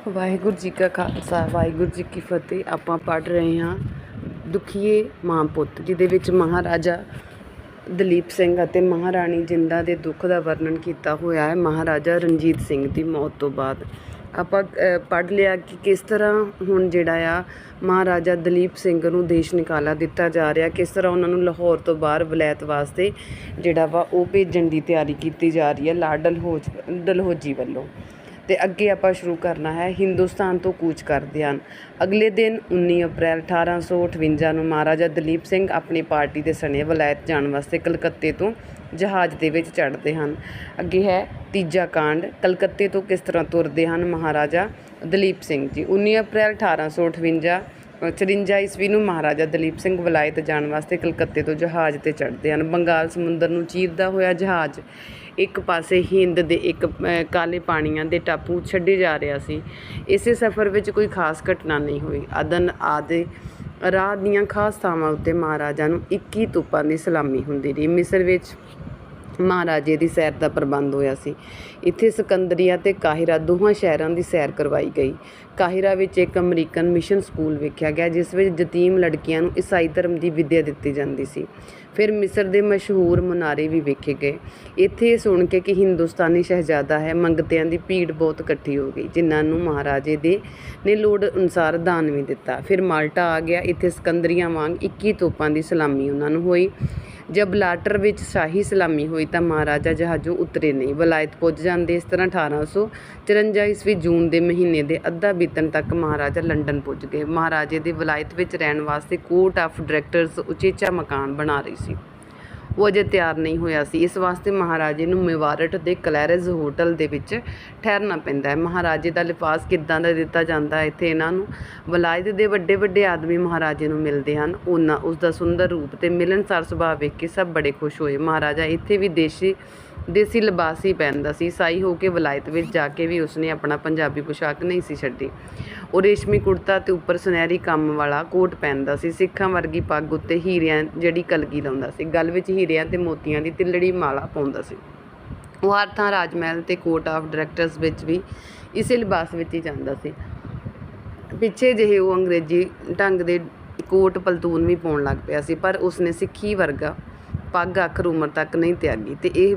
ਵਾਹਿਗੁਰੂ ਜੀ ਕਾ ਖਾਲਸਾ ਵਾਹਿਗੁਰੂ ਜੀ ਕੀ ਫਤਿਹ। ਆਪਾਂ ਪੜ੍ਹ ਰਹੇ ਹਾਂ ਦੁਖੀਏ ਮਾਂ ਪੁੱਤ, ਜਿਹਦੇ ਵਿੱਚ ਮਹਾਰਾਜਾ ਦਲੀਪ ਸਿੰਘ ਅਤੇ ਮਹਾਰਾਣੀ ਜਿੰਦਾ ਦੇ ਦੁੱਖ ਦਾ ਵਰਣਨ ਕੀਤਾ ਹੋਇਆ ਹੈ ਮਹਾਰਾਜਾ ਰਣਜੀਤ ਸਿੰਘ ਦੀ ਮੌਤ ਤੋਂ ਬਾਅਦ। ਆਪਾਂ ਪੜ੍ਹ ਲਿਆ ਕਿ ਕਿਸ ਤਰ੍ਹਾਂ ਹੁਣ ਜਿਹੜਾ ਆ ਮਹਾਰਾਜਾ ਦਲੀਪ ਸਿੰਘ ਨੂੰ ਦੇਸ਼ ਨਿਕਾਲਾ ਦਿੱਤਾ ਜਾ ਰਿਹਾ, ਕਿਸ ਤਰ੍ਹਾਂ ਉਹਨਾਂ ਨੂੰ ਲਾਹੌਰ ਤੋਂ ਬਾਹਰ ਵਲਾਇਤ ਵਾਸਤੇ ਜਿਹੜਾ ਵਾ ਉਹ ਭੇਜਣ ਦੀ ਤਿਆਰੀ ਕੀਤੀ ਜਾ ਰਹੀ ਹੈ ਲਾਰਡ ਡਲਹੌਜੀ ਵੱਲੋਂ। ਅਤੇ ਅੱਗੇ ਆਪਾਂ ਸ਼ੁਰੂ ਕਰਨਾ ਹੈ। ਹਿੰਦੁਸਤਾਨ ਤੋਂ ਕੂਚ ਕਰਦੇ ਹਨ। ਅਗਲੇ ਦਿਨ 19 ਅਪ੍ਰੈਲ 1858 ਨੂੰ ਮਹਾਰਾਜਾ ਦਲੀਪ ਸਿੰਘ ਆਪਣੀ ਪਾਰਟੀ ਦੇ ਸਣੇ ਵਲਾਇਤ ਜਾਣ ਵਾਸਤੇ ਕਲਕੱਤੇ ਤੋਂ ਜਹਾਜ਼ ਦੇ ਵਿੱਚ ਚੜ੍ਹਦੇ ਹਨ। ਅੱਗੇ ਹੈ ਤੀਜਾ ਕਾਂਡ, ਕਲਕੱਤੇ ਤੋਂ ਕਿਸ ਤਰ੍ਹਾਂ ਤੁਰਦੇ ਹਨ ਮਹਾਰਾਜਾ ਦਲੀਪ ਸਿੰਘ ਜੀ। 19 ਅਪ੍ਰੈਲ 1854 ਈਸਵੀ ਨੂੰ ਮਹਾਰਾਜਾ ਦਲੀਪ ਸਿੰਘ ਵਲਾਇਤ ਜਾਣ ਵਾਸਤੇ ਕਲਕੱਤੇ ਤੋਂ ਜਹਾਜ਼ 'ਤੇ ਚੜ੍ਹਦੇ ਹਨ। ਬੰਗਾਲ ਸਮੁੰਦਰ ਨੂੰ ਚੀਰਦਾ ਹੋਇਆ ਜਹਾਜ਼ ਇੱਕ ਪਾਸੇ ਹਿੰਦ ਦੇ ਇੱਕ ਕਾਲੇ ਪਾਣੀਆਂ ਦੇ ਟਾਪੂ ਛੱਡੇ ਜਾ ਰਿਹਾ ਸੀ। ਇਸੇ ਸਫ਼ਰ ਵਿੱਚ ਕੋਈ ਖਾਸ ਘਟਨਾ ਨਹੀਂ ਹੋਈ। ਅਦਨ ਆਦਿ ਰਾਹ ਦੀਆਂ ਖਾਸ ਥਾਵਾਂ ਉੱਤੇ ਮਹਾਰਾਜਾ ਨੂੰ 21 ਤੋਪਾਂ ਦੀ ਸਲਾਮੀ ਹੁੰਦੀ ਰਹੀ। ਮਿਸਰ ਵਿੱਚ ਮਹਾਰਾਜੇ ਦੀ ਸੈਰ ਦਾ ਪ੍ਰਬੰਧ ਹੋਇਆ ਸੀ। ਇੱਥੇ ਸਿਕੰਦਰੀਆ ਅਤੇ ਕਾਹਿਰਾ ਦੋਹਾਂ ਸ਼ਹਿਰਾਂ ਦੀ ਸੈਰ ਕਰਵਾਈ ਗਈ। ਕਾਹਿਰਾ ਵਿੱਚ ਇੱਕ ਅਮਰੀਕਨ ਮਿਸ਼ਨ ਸਕੂਲ ਵੇਖਿਆ ਗਿਆ, ਜਿਸ ਵਿੱਚ ਯਤੀਮ ਲੜਕੀਆਂ ਨੂੰ ਈਸਾਈ ਧਰਮ ਦੀ ਵਿੱਦਿਆ ਦਿੱਤੀ ਜਾਂਦੀ ਸੀ। ਫਿਰ ਮਿਸਰ ਦੇ ਮਸ਼ਹੂਰ ਮੁਨਾਰੇ ਵੀ ਵੇਖੇ ਗਏ। ਇੱਥੇ ਇਹ ਸੁਣ ਕੇ ਕਿ ਹਿੰਦੁਸਤਾਨੀ ਸ਼ਹਿਜ਼ਾਦਾ ਹੈ, ਮੰਗਤਿਆਂ ਦੀ ਭੀੜ ਬਹੁਤ ਇਕੱਠੀ ਹੋ ਗਈ, ਜਿਨ੍ਹਾਂ ਨੂੰ ਮਹਾਰਾਜੇ ਨੇ ਲੋੜ ਅਨੁਸਾਰ ਦਾਨ ਵੀ ਦਿੱਤਾ। ਫਿਰ ਮਾਲਟਾ ਆ ਗਿਆ। ਇੱਥੇ ਸਿਕੰਦਰੀਆਂ ਵਾਂਗ 21 ਤੋਪਾਂ ਦੀ ਸਲਾਮੀ ਉਹਨਾਂ ਨੂੰ ਹੋਈ। ਜਬਲਾਟਰ ਵਿੱਚ ਸ਼ਾਹੀ ਸਲਾਮੀ ਹੋਈ ਤਾਂ ਮਹਾਰਾਜਾ ਜਹਾਜ਼ੋਂ ਉਤਰੇ ਨਹੀਂ, ਵਲਾਇਤ ਪੁੱਜ ਜਾਂਦੇ। ਇਸ ਤਰ੍ਹਾਂ 1854 ਈਸਵੀ ਜੂਨ ਦੇ ਮਹੀਨੇ ਦੇ ਅੱਧਾ ਬੀਤਣ ਤੱਕ ਮਹਾਰਾਜਾ ਲੰਡਨ ਪੁੱਜ ਗਏ। ਮਹਾਰਾਜੇ ਦੇ ਵਲਾਇਤ ਵਿੱਚ ਰਹਿਣ ਵਾਸਤੇ ਕੋਰਟ ਆਫ ਡਾਇਰੈਕਟਰਸ ਉਚੇਚਾ ਮਕਾਨ ਬਣਾ ਰਹੀ ਸੀ। ਉਹ ਅਜੇ ਤਿਆਰ ਨਹੀਂ ਹੋਇਆ ਸੀ। ਇਸ ਵਾਸਤੇ ਮਹਾਰਾਜੇ ਨੂੰ ਮੇਵਾਰਟ ਦੇ ਕਲੈਰੇਜ ਹੋਟਲ ਦੇ ਵਿੱਚ ਠਹਿਰਨਾ ਪੈਂਦਾ ਹੈ। ਮਹਾਰਾਜੇ ਦਾ ਲਿਫਾਸ ਕਿੱਦਾਂ ਦਾ ਦਿੱਤਾ ਜਾਂਦਾ ਹੈ ਇੱਥੇ ਇਹਨਾਂ ਨੂੰ। ਵਲਾਇਤ ਦੇ ਵੱਡੇ ਵੱਡੇ ਆਦਮੀ ਮਹਾਰਾਜੇ ਨੂੰ ਮਿਲਦੇ ਹਨ। ਉਹਨਾਂ ਉਸ ਦਾ ਸੁੰਦਰ ਰੂਪ ਅਤੇ ਮਿਲਣਸਾਰ ਸੁਭਾਅ ਵੇਖ ਕੇ ਸਭ ਬੜੇ ਖੁਸ਼ ਹੋਏ। ਮਹਾਰਾਜਾ ਇੱਥੇ ਵੀ ਦੇਸੀ ਲਿਬਾਸ ਹੀ ਪਹਿਨਦਾ ਸੀ। ਈਸਾਈ ਹੋ ਕੇ ਵਲਾਇਤ ਵਿੱਚ ਜਾ ਕੇ ਵੀ ਉਸਨੇ ਆਪਣਾ ਪੰਜਾਬੀ ਪੁਸ਼ਾਕ ਨਹੀਂ ਸੀ ਛੱਡੀ। ਉਹ ਰੇਸ਼ਮੀ ਕੁੜਤਾ ਅਤੇ ਉੱਪਰ ਸੁਨਹਿਰੀ ਕੰਮ ਵਾਲਾ ਕੋਟ ਪਹਿਨਦਾ ਸੀ। ਸਿੱਖਾਂ ਵਰਗੀ ਪੱਗ ਉੱਤੇ ਹੀਰਿਆਂ ਜਿਹੜੀ ਕਲਗੀ ਲਾਉਂਦਾ ਸੀ। ਗਲ ਵਿੱਚ ਹੀਰਿਆਂ ਅਤੇ ਮੋਤੀਆਂ ਦੀ ਤਿੱਲੜੀ ਮਾਲਾ ਪਾਉਂਦਾ ਸੀ। ਉਹ ਹਰ ਥਾਂ ਰਾਜ ਮਹਿਲ ਅਤੇ ਕੋਰਟ ਆਫ ਡਾਇਰੈਕਟਰਸ ਵਿੱਚ ਵੀ ਇਸੇ ਲਿਬਾਸ ਵਿੱਚ ਹੀ ਜਾਂਦਾ ਸੀ। ਪਿੱਛੇ ਜਿਹੇ ਉਹ ਅੰਗਰੇਜ਼ੀ ਢੰਗ ਦੇ ਕੋਟ ਪਲਤੂਨ ਵੀ ਪਾਉਣ ਲੱਗ ਪਿਆ ਸੀ, ਪਰ ਉਸਨੇ ਸਿੱਖੀ ਵਰਗਾ ਪੱਗ ਆਖਰ ਉਮਰ ਤੱਕ ਨਹੀਂ ਤਿਆਗੀ। ਅਤੇ ਇਹ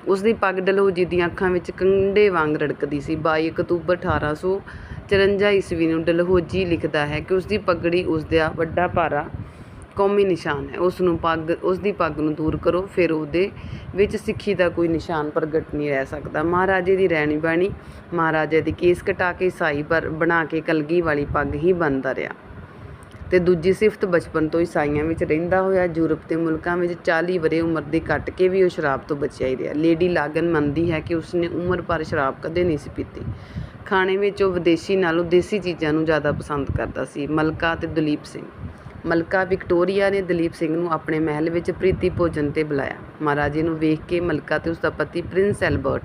ਉਸਦੀ ਪੱਗ ਡਲਹੌਜੀ ਦੀਆਂ ਅੱਖਾਂ ਵਿੱਚ ਕੰਡੇ ਵਾਂਗ ਰੜਕਦੀ ਸੀ। 22 ਅਕਤੂਬਰ 1854 ਈਸਵੀ ਨੂੰ ਡਲਹੌਜੀ ਲਿਖਦਾ ਹੈ ਕਿ ਉਸਦੀ ਪਗੜੀ ਉਸਦਾ ਵੱਡਾ ਭਾਰਾ ਕੌਮੀ ਨਿਸ਼ਾਨ ਹੈ। ਉਸਦੀ ਪੱਗ ਨੂੰ ਦੂਰ ਕਰੋ, ਫਿਰ ਉਹਦੇ ਵਿੱਚ ਸਿੱਖੀ ਦਾ ਕੋਈ ਨਿਸ਼ਾਨ ਪ੍ਰਗਟ ਨਹੀਂ ਰਹਿ ਸਕਦਾ। ਮਹਾਰਾਜੇ ਦੀ ਰਹਿਣੀ ਬਹਿਣੀ ਮਹਾਰਾਜੇ ਦੀ ਕੇਸ ਕਟਾ ਕੇ ਈਸਾਈ ਬਣਾ ਕੇ ਕਲਗੀ ਵਾਲੀ ਪੱਗ ਹੀ ਬਣਦਾ ਰਿਹਾ। ਅਤੇ ਦੂਜੀ ਸਿਫਤ, ਬਚਪਨ ਤੋਂ ਈਸਾਈਆਂ ਵਿੱਚ ਰਹਿੰਦਾ ਹੋਇਆ ਯੂਰਪ ਦੇ ਮੁਲਕਾਂ ਵਿੱਚ 40 ਵਰ੍ਹੇ ਉਮਰ ਦੀ ਕੱਟ ਕੇ ਵੀ ਉਹ ਸ਼ਰਾਬ ਤੋਂ ਬਚਿਆ ਹੀ ਰਿਹਾ। ਲੇਡੀ ਲਾਗਨ ਮੰਨਦੀ ਹੈ ਕਿ ਉਸਨੇ ਉਮਰ ਭਰ ਸ਼ਰਾਬ ਕਦੇ ਨਹੀਂ ਸੀ ਪੀਤੀ। ਖਾਣੇ ਵਿੱਚ ਉਹ ਵਿਦੇਸ਼ੀ ਨਾਲੋਂ ਦੇਸੀ ਚੀਜ਼ਾਂ ਨੂੰ ਜ਼ਿਆਦਾ ਪਸੰਦ ਕਰਦਾ ਸੀ। ਮਲਕਾ ਅਤੇ ਦਲੀਪ ਸਿੰਘ। ਮਲਕਾ ਵਿਕਟੋਰੀਆ ਨੇ ਦਲੀਪ ਸਿੰਘ ਨੂੰ ਆਪਣੇ ਮਹਿਲ ਵਿੱਚ ਪ੍ਰੀਤੀ ਭੋਜਨ 'ਤੇ ਬੁਲਾਇਆ। ਮਹਾਰਾਜੇ ਨੂੰ ਵੇਖ ਕੇ ਮਲਕਾ ਅਤੇ ਉਸਦਾ ਪਤੀ ਪ੍ਰਿੰਸ ਐਲਬਰਟ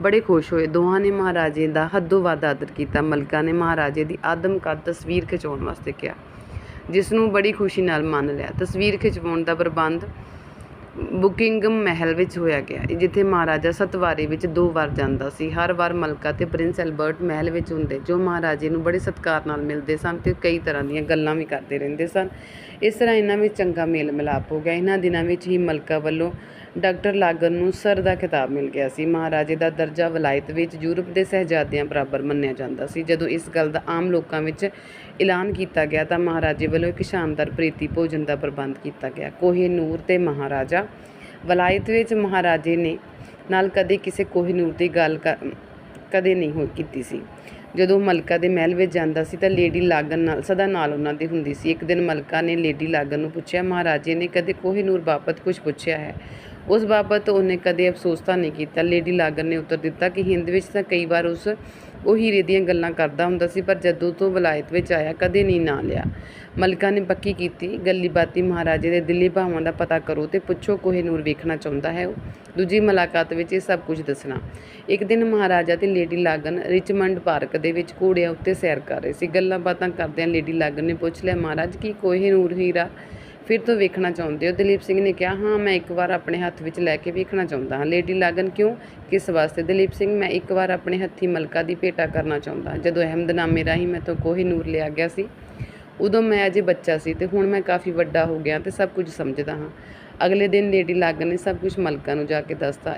ਬੜੇ ਖੁਸ਼ ਹੋਏ। ਦੋਹਾਂ ਨੇ ਮਹਾਰਾਜੇ ਦਾ ਹੱਦੋਂ ਵੱਧ ਆਦਰ ਕੀਤਾ। ਮਲਕਾ ਨੇ ਮਹਾਰਾਜੇ ਦੀ ਆਦਮਕਦ ਤਸਵੀਰ ਖਿਚਾਉਣ ਵਾਸਤੇ ਕਿਹਾ, ਜਿਸ ਨੂੰ ਬੜੀ ਖੁਸ਼ੀ ਨਾਲ ਮੰਨ ਲਿਆ। ਤਸਵੀਰ ਖਿਚਵਾਉਣ ਦਾ ਪ੍ਰਬੰਧ ਬੁਕਿੰਗਮ ਮਹਿਲ ਵਿੱਚ ਹੋਇਆ ਗਿਆ, ਜਿੱਥੇ ਮਹਾਰਾਜਾ ਸਤਵਾਰੀ ਵਿੱਚ 2 ਵਾਰ ਜਾਂਦਾ ਸੀ। ਹਰ ਵਾਰ ਮਲਕਾ ਅਤੇ ਪ੍ਰਿੰਸ ਐਲਬਰਟ ਮਹਿਲ ਵਿੱਚ ਹੁੰਦੇ, ਜੋ ਮਹਾਰਾਜੇ ਨੂੰ ਬੜੇ ਸਤਿਕਾਰ ਨਾਲ ਮਿਲਦੇ ਸਨ ਅਤੇ ਕਈ ਤਰ੍ਹਾਂ ਦੀਆਂ ਗੱਲਾਂ ਵੀ ਕਰਦੇ ਰਹਿੰਦੇ ਸਨ। ਇਸ ਤਰ੍ਹਾਂ ਇਹਨਾਂ ਵਿੱਚ ਚੰਗਾ ਮੇਲ ਮਿਲਾਪ ਹੋ ਗਿਆ। ਇਹਨਾਂ ਦਿਨਾਂ ਵਿੱਚ ਹੀ ਮਲਕਾ ਵੱਲੋਂ ਡਾਕਟਰ ਲਾਗਨ ਨੂੰ ਸਰ ਦਾ ਖਿਤਾਬ ਮਿਲ ਗਿਆ ਸੀ। ਮਹਾਰਾਜੇ ਦਾ ਦਰਜਾ ਵਲਾਇਤ ਵਿੱਚ ਯੂਰਪ ਦੇ ਸ਼ਹਿਜ਼ਾਦਿਆਂ ਬਰਾਬਰ ਮੰਨਿਆ ਜਾਂਦਾ ਸੀ। ਜਦੋਂ ਇਸ ਗੱਲ ਦਾ ਆਮ ਲੋਕਾਂ ਵਿੱਚ ਐਲਾਨ ਕੀਤਾ ਗਿਆ ਤਾਂ ਮਹਾਰਾਜੇ ਵੱਲੋਂ ਇੱਕ ਸ਼ਾਨਦਾਰ ਪ੍ਰੀਤੀ ਭੋਜਨ ਦਾ ਪ੍ਰਬੰਧ ਕੀਤਾ ਗਿਆ। ਕੋਹਿਨੂਰ ਤੇ ਮਹਾਰਾਜਾ। ਵਲਾਇਤ ਵਿੱਚ ਮਹਾਰਾਜੇ ਨੇ ਨਾਲ ਕਦੇ ਕਿਸੇ ਕੋਹਿਨੂਰ ਦੀ ਗੱਲ ਕਦੇ ਨਹੀਂ ਕੀਤੀ ਸੀ। ਜਦੋਂ ਮਲਕਾ ਦੇ ਮਹਿਲ ਵਿੱਚ ਜਾਂਦਾ ਸੀ ਤਾਂ ਲੇਡੀ ਲਾਗਨ ਸਦਾ ਨਾਲ ਉਹਨਾਂ ਦੀ ਹੁੰਦੀ ਸੀ। ਇੱਕ ਦਿਨ ਮਲਕਾ ਨੇ ਲੇਡੀ ਲਾਗਨ ਨੂੰ ਪੁੱਛਿਆ, ਮਹਾਰਾਜੇ ਨੇ ਕਦੇ ਕੋਹਿਨੂਰ ਬਾਬਤ ਕੁਝ ਪੁੱਛਿਆ ਹੈ? ਉਸ ਬਾਬਤ ਉਹਨੇ ਕਦੇ ਅਫਸੋਸ ਤਾਂ ਨਹੀਂ ਕੀਤਾ। ਲੇਡੀ ਲਾਗਨ ਨੇ ਉੱਤਰ ਦਿੱਤਾ ਕਿ ਹਿੰਦ ਵਿੱਚ ਤਾਂ ਕਈ ਵਾਰ ਉਹ ਹੀਰੇ ਦੀਆਂ ਗੱਲਾਂ ਕਰਦਾ ਹੁੰਦਾ ਸੀ, ਪਰ ਜਦੋਂ ਤੋਂ ਵਲਾਇਤ ਵਿੱਚ ਆਇਆ ਕਦੇ ਨਹੀਂ ਨਾਂ ਲਿਆ। ਮਲਕਾ ਨੇ ਪੱਕੀ ਕੀਤੀ, ਗੱਲੀ ਬਾਤੀ ਮਹਾਰਾਜੇ ਦੇ ਦਿਲੀ ਭਾਵਾਂ ਦਾ ਪਤਾ ਕਰੋ ਅਤੇ ਪੁੱਛੋ ਕੋਹਿਨੂਰ ਵੇਖਣਾ ਚਾਹੁੰਦਾ ਹੈ ਉਹ। ਦੂਜੀ ਮੁਲਾਕਾਤ ਵਿੱਚ ਇਹ ਸਭ ਕੁਝ ਦੱਸਣਾ। ਇੱਕ ਦਿਨ ਮਹਾਰਾਜਾ ਅਤੇ ਲੇਡੀ ਲਾਗਨ ਰਿਚਮੰਡ ਪਾਰਕ ਦੇ ਵਿੱਚ ਘੋੜਿਆਂ ਉੱਤੇ ਸੈਰ ਕਰ ਰਹੇ ਸੀ। ਗੱਲਾਂ ਬਾਤਾਂ ਕਰਦਿਆਂ ਲੇਡੀ ਲਾਗਨ ਨੇ ਪੁੱਛ ਲਿਆ, ਮਹਾਰਾਜ ਕੀ ਕੋਹਿਨੂਰ ਹੀਰਾ ਫਿਰ ਤੋਂ ਵੇਖਣਾ ਚਾਹੁੰਦੇ ਹੋ? ਦਲੀਪ ਸਿੰਘ ਨੇ ਕਿਹਾ, ਹਾਂ ਮੈਂ ਇੱਕ ਵਾਰ ਆਪਣੇ ਹੱਥ ਵਿੱਚ ਲੈ ਕੇ ਵੇਖਣਾ ਚਾਹੁੰਦਾ ਹਾਂ। ਲੇਡੀ ਲਾਗਨ, ਕਿਉਂ, ਕਿਸ ਵਾਸਤੇ? ਦਲੀਪ ਸਿੰਘ, ਮੈਂ ਇੱਕ ਵਾਰ ਆਪਣੇ ਹੱਥੀਂ ਮਲਕਾ ਦੀ ਭੇਟਾ ਕਰਨਾ ਚਾਹੁੰਦਾ। ਜਦੋਂ ਅਹਿਮਦਨਾਮੇ ਰਾਹੀਂ ਮੈਥੋਂ ਕੋਹਿਨੂਰ ਲਿਆ ਗਿਆ ਸੀ ਉਦੋਂ ਮੈਂ ਅਜੇ ਬੱਚਾ ਸੀ ਅਤੇ ਹੁਣ ਮੈਂ ਕਾਫੀ ਵੱਡਾ ਹੋ ਗਿਆ ਅਤੇ ਸਭ ਕੁਝ ਸਮਝਦਾ ਹਾਂ। ਅਗਲੇ ਦਿਨ ਲੇਡੀ ਲਾਗਨ ਨੇ ਸਭ ਕੁਝ ਮਲਕਾ ਨੂੰ ਜਾ ਕੇ ਦੱਸਤਾ।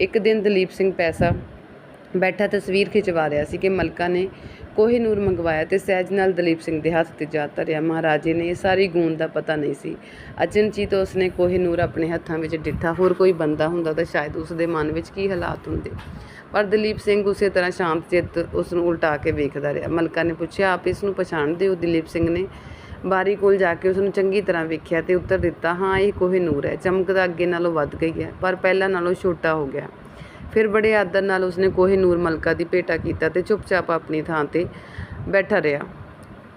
ਇੱਕ ਦਿਨ ਦਲੀਪ ਸਿੰਘ ਪੈਸਾ ਬੈਠਾ ਤਸਵੀਰ ਖਿਚਵਾ ਰਿਹਾ ਸੀ ਕਿ ਮਲਕਾ ਨੇ ਕੋਹਿਨੂਰ ਮੰਗਵਾਇਆ ਅਤੇ ਸਹਿਜ ਨਾਲ ਦਲੀਪ ਸਿੰਘ ਦੇ ਹੱਥ 'ਤੇ ਜਾ ਧਰਿਆ। ਮਹਾਰਾਜੇ ਨੇ ਇਹ ਸਾਰੀ ਗੂੰਜ ਦਾ ਪਤਾ ਨਹੀਂ ਸੀ। ਅਚਨਚੇਤ ਉਸਨੇ ਕੋਹਿਨੂਰ ਆਪਣੇ ਹੱਥਾਂ ਵਿੱਚ ਡਿੱਠਾ। ਹੋਰ ਕੋਈ ਬੰਦਾ ਹੁੰਦਾ ਤਾਂ ਸ਼ਾਇਦ ਉਸ ਦੇ ਮਨ ਵਿੱਚ ਕੀ ਹਾਲਾਤ ਹੁੰਦੇ, ਪਰ ਦਲੀਪ ਸਿੰਘ ਉਸੇ ਤਰ੍ਹਾਂ ਸ਼ਾਂਤ ਚਿੱਤ ਉਸ ਨੂੰ ਉਲਟਾ ਕੇ ਵੇਖਦਾ ਰਿਹਾ। ਮਲਕਾ ਨੇ ਪੁੱਛਿਆ, ਆਪ ਇਸ ਨੂੰ ਪਛਾਣਦੇ ਹੋ? ਦਲੀਪ ਸਿੰਘ ਨੇ ਬਾਰੀ ਕੋਲ ਜਾ ਕੇ ਉਸ ਨੂੰ ਚੰਗੀ ਤਰ੍ਹਾਂ ਵੇਖਿਆ ਅਤੇ ਉੱਤਰ ਦਿੱਤਾ, ਹਾਂ ਇਹ ਕੋਹਿਨੂਰ ਹੈ। ਚਮਕ ਤਾਂ ਅੱਗੇ ਨਾਲੋਂ ਵੱਧ ਗਈ ਹੈ, ਪਰ ਪਹਿਲਾਂ ਨਾਲੋਂ ਛੋਟਾ ਹੋ ਗਿਆ। ਫਿਰ ਬੜੇ ਆਦਰ ਨਾਲ ਉਸਨੇ ਕੋਹਿਨੂਰ ਮਲਕਾ ਦੀ ਭੇਟਾ ਕੀਤਾ ਅਤੇ ਚੁੱਪਚਾਪ ਆਪਣੀ ਥਾਂ 'ਤੇ ਬੈਠਾ ਰਿਹਾ।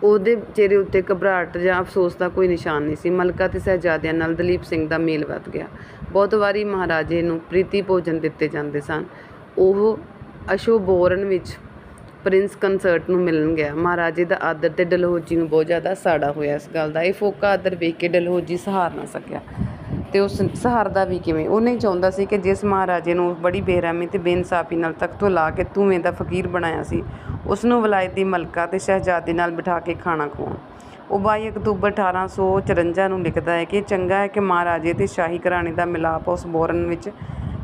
ਉਹਦੇ ਚਿਹਰੇ ਉੱਤੇ ਘਬਰਾਹਟ ਜਾਂ ਅਫਸੋਸ ਦਾ ਕੋਈ ਨਿਸ਼ਾਨ ਨਹੀਂ ਸੀ। ਮਲਕਾ ਅਤੇ ਸ਼ਹਿਜ਼ਾਦਿਆਂ ਨਾਲ ਦਲੀਪ ਸਿੰਘ ਦਾ ਮੇਲ ਵੱਧ ਗਿਆ। ਬਹੁਤ ਵਾਰੀ ਮਹਾਰਾਜੇ ਨੂੰ ਪ੍ਰੀਤੀ ਭੋਜਨ ਦਿੱਤੇ ਜਾਂਦੇ ਸਨ। ਉਹ ਅਸ਼ੋਬੋਰਨ ਵਿੱਚ ਪ੍ਰਿੰਸ ਕੰਸਰਟ ਨੂੰ ਮਿਲਣ ਗਿਆ। ਮਹਾਰਾਜੇ ਦਾ ਆਦਰ ਤੇ ਡਲਹੌਜੀ ਨੂੰ ਬਹੁਤ ਜ਼ਿਆਦਾ ਸਾੜਾ ਹੋਇਆ ਇਸ ਗੱਲ ਦਾ। ਇਹ ਫੋਕਾ ਆਦਰ ਵੇਖ ਕੇ ਡਲਹੌਜੀ ਸਹਾਰ ਨਾ ਸਕਿਆ ਅਤੇ ਉਸ ਸਹਾਰਦਾ ਵੀ ਕਿਵੇਂ? ਉਹ ਨਹੀਂ ਚਾਹੁੰਦਾ ਸੀ ਕਿ ਜਿਸ ਮਹਾਰਾਜੇ ਨੂੰ ਬੜੀ ਬੇਰਹਿਮੀ ਅਤੇ ਬੇਇਨਸਾਫੀ ਨਾਲ ਤਖ਼ਤੋਂ ਲਾ ਕੇ ਧੂੰਏਂ ਦਾ ਫਕੀਰ ਬਣਾਇਆ ਸੀ, ਉਸ ਨੂੰ ਵਲਾਇਤ ਦੀ ਮਲਕਾ ਅਤੇ ਸ਼ਹਿਜ਼ਾਦੀ ਨਾਲ ਬਿਠਾ ਕੇ ਖਾਣਾ ਖਵਾਉਣ। ਉਹ 22 ਅਕਤੂਬਰ 1854 ਨੂੰ ਲਿਖਦਾ ਹੈ ਕਿ ਚੰਗਾ ਹੈ ਕਿ ਮਹਾਰਾਜੇ ਅਤੇ ਸ਼ਾਹੀ ਘਰਾਣੇ ਦਾ ਮਿਲਾਪ ਉਸ ਬੋਰਨ ਵਿੱਚ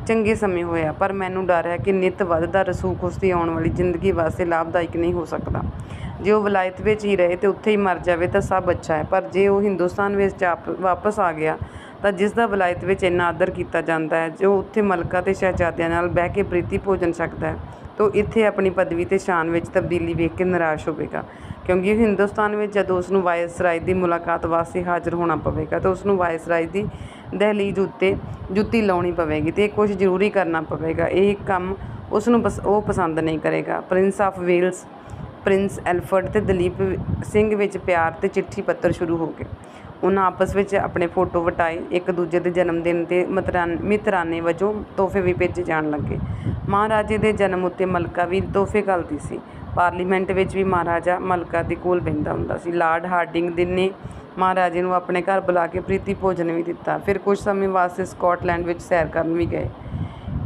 ਚੰਗੇ ਸਮੇਂ ਹੋਇਆ, ਪਰ ਮੈਨੂੰ ਡਰ ਹੈ ਕਿ ਨਿੱਤ ਵੱਧਦਾ ਰਸੂਖ ਉਸ ਦੀ ਆਉਣ ਵਾਲੀ ਜ਼ਿੰਦਗੀ ਵਾਸਤੇ ਲਾਭਦਾਇਕ ਨਹੀਂ ਹੋ ਸਕਦਾ। ਜੇ ਉਹ ਵਲਾਇਤ ਵਿੱਚ ਹੀ ਰਹੇ ਅਤੇ ਉੱਥੇ ਹੀ ਮਰ ਜਾਵੇ ਤਾਂ ਸਭ ਅੱਛਾ ਹੈ, ਪਰ ਜੇ ਉਹ ਹਿੰਦੁਸਤਾਨ ਵਿੱਚ ਵਾਪਸ ਆ ਗਿਆ ਤਾਂ ਜਿਸ ਦਾ ਵਲਾਇਤ ਵਿੱਚ ਇੰਨਾ ਆਦਰ ਕੀਤਾ ਜਾਂਦਾ ਹੈ, ਜੋ ਉੱਥੇ ਮਲਕਾ ਅਤੇ ਸ਼ਹਿਜ਼ਾਦਿਆਂ ਨਾਲ ਬਹਿ ਕੇ ਪ੍ਰੀਤੀ ਭੋਜਨ ਛਕਦਾ ਹੈ, ਤਾਂ ਇੱਥੇ ਆਪਣੀ ਪਦਵੀ ਅਤੇ ਸ਼ਾਨ ਵਿੱਚ ਤਬਦੀਲੀ ਵੇਖ ਕੇ ਨਿਰਾਸ਼ ਹੋਵੇਗਾ, ਕਿਉਂਕਿ ਹਿੰਦੁਸਤਾਨ ਵਿੱਚ ਜਦੋਂ ਉਸ ਨੂੰ ਵਾਇਸਰਾਏ ਦੀ ਮੁਲਾਕਾਤ ਵਾਸਤੇ ਹਾਜ਼ਰ ਹੋਣਾ ਪਵੇਗਾ ਤਾਂ ਉਸ ਨੂੰ ਵਾਇਸਰਾਏ ਦੀ ਦਹਿਲੀਜ਼ ਉੱਤੇ ਜੁੱਤੀ ਲਾਉਣੀ ਪਵੇਗੀ ਅਤੇ ਕੁਝ ਜ਼ਰੂਰੀ ਕਰਨਾ ਪਵੇਗਾ। ਇਹ ਕੰਮ ਉਸ ਨੂੰ ਉਹ ਪਸੰਦ ਨਹੀਂ ਕਰੇਗਾ। Prince of Wales, Prince Alfred ਅਤੇ ਦਲੀਪ ਸਿੰਘ ਵਿੱਚ ਪਿਆਰ ਅਤੇ ਚਿੱਠੀ ਪੱਤਰ ਸ਼ੁਰੂ ਹੋ ਗਏ। ਉਹਨਾਂ ਆਪਸ ਵਿੱਚ ਆਪਣੇ ਫੋਟੋ ਵਟਾਏ, ਇੱਕ ਦੂਜੇ ਦੇ ਜਨਮ ਦਿਨ 'ਤੇ ਮਿਤਰਾਨੇ ਵਜੋਂ ਤੋਹਫੇ ਵੀ ਭੇਜੇ ਜਾਣ ਲੱਗੇ। ਮਹਾਰਾਜੇ ਦੇ ਜਨਮ ਉੱਤੇ ਮਲਕਾ ਵੀ ਤੋਹਫੇ ਘੱਲਦੀ ਸੀ। ਪਾਰਲੀਮੈਂਟ ਵਿੱਚ ਵੀ ਮਹਾਰਾਜਾ ਮਲਕਾ ਦੇ ਕੋਲ ਬਹਿੰਦਾ ਹੁੰਦਾ ਸੀ। ਲਾਰਡ ਹਾਰਡਿੰਗ ਨੇ ਮਹਾਰਾਜੇ ਨੂੰ ਆਪਣੇ ਘਰ ਬੁਲਾ ਕੇ ਪ੍ਰੀਤੀ ਭੋਜਨ ਵੀ ਦਿੱਤਾ। ਫਿਰ ਕੁਝ ਸਮੇਂ ਵਾਸਤੇ ਸਕਾਟਲੈਂਡ ਵਿੱਚ ਸੈਰ ਕਰਨ ਵੀ ਗਏ।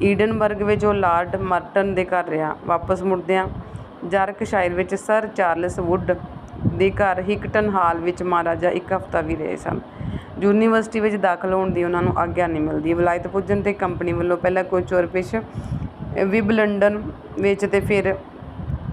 ਈਡਨਬਰਗ ਵਿੱਚ ਉਹ ਲਾਰਡ ਮਰਟਨ ਦੇ ਘਰ ਰਿਹਾ। ਵਾਪਸ ਮੁੜਦਿਆਂ ਯਾਰਕਸ਼ਾਇਰ ਵਿੱਚ ਸਰ ਚਾਰਲਸ ਵੁੱਡ ਦੇ ਘਰ ਹਿਕਟਨ ਹਾਲ ਵਿੱਚ ਮਹਾਰਾਜਾ ਇੱਕ ਹਫ਼ਤਾ ਵੀ ਰਹੇ ਸਨ। ਯੂਨੀਵਰਸਿਟੀ ਵਿੱਚ ਦਾਖਲ ਹੋਣ ਦੀ ਉਹਨਾਂ ਨੂੰ ਆਗਿਆ ਨਹੀਂ ਮਿਲਦੀ। ਵਲਾਇਤ ਪੁੱਜਣ 'ਤੇ ਕੰਪਨੀ ਵੱਲੋਂ ਪਹਿਲਾਂ ਕੋਚੋਰਪਿਸ਼, ਵਿਬਲੰਡਨ ਵਿੱਚ ਅਤੇ ਫਿਰ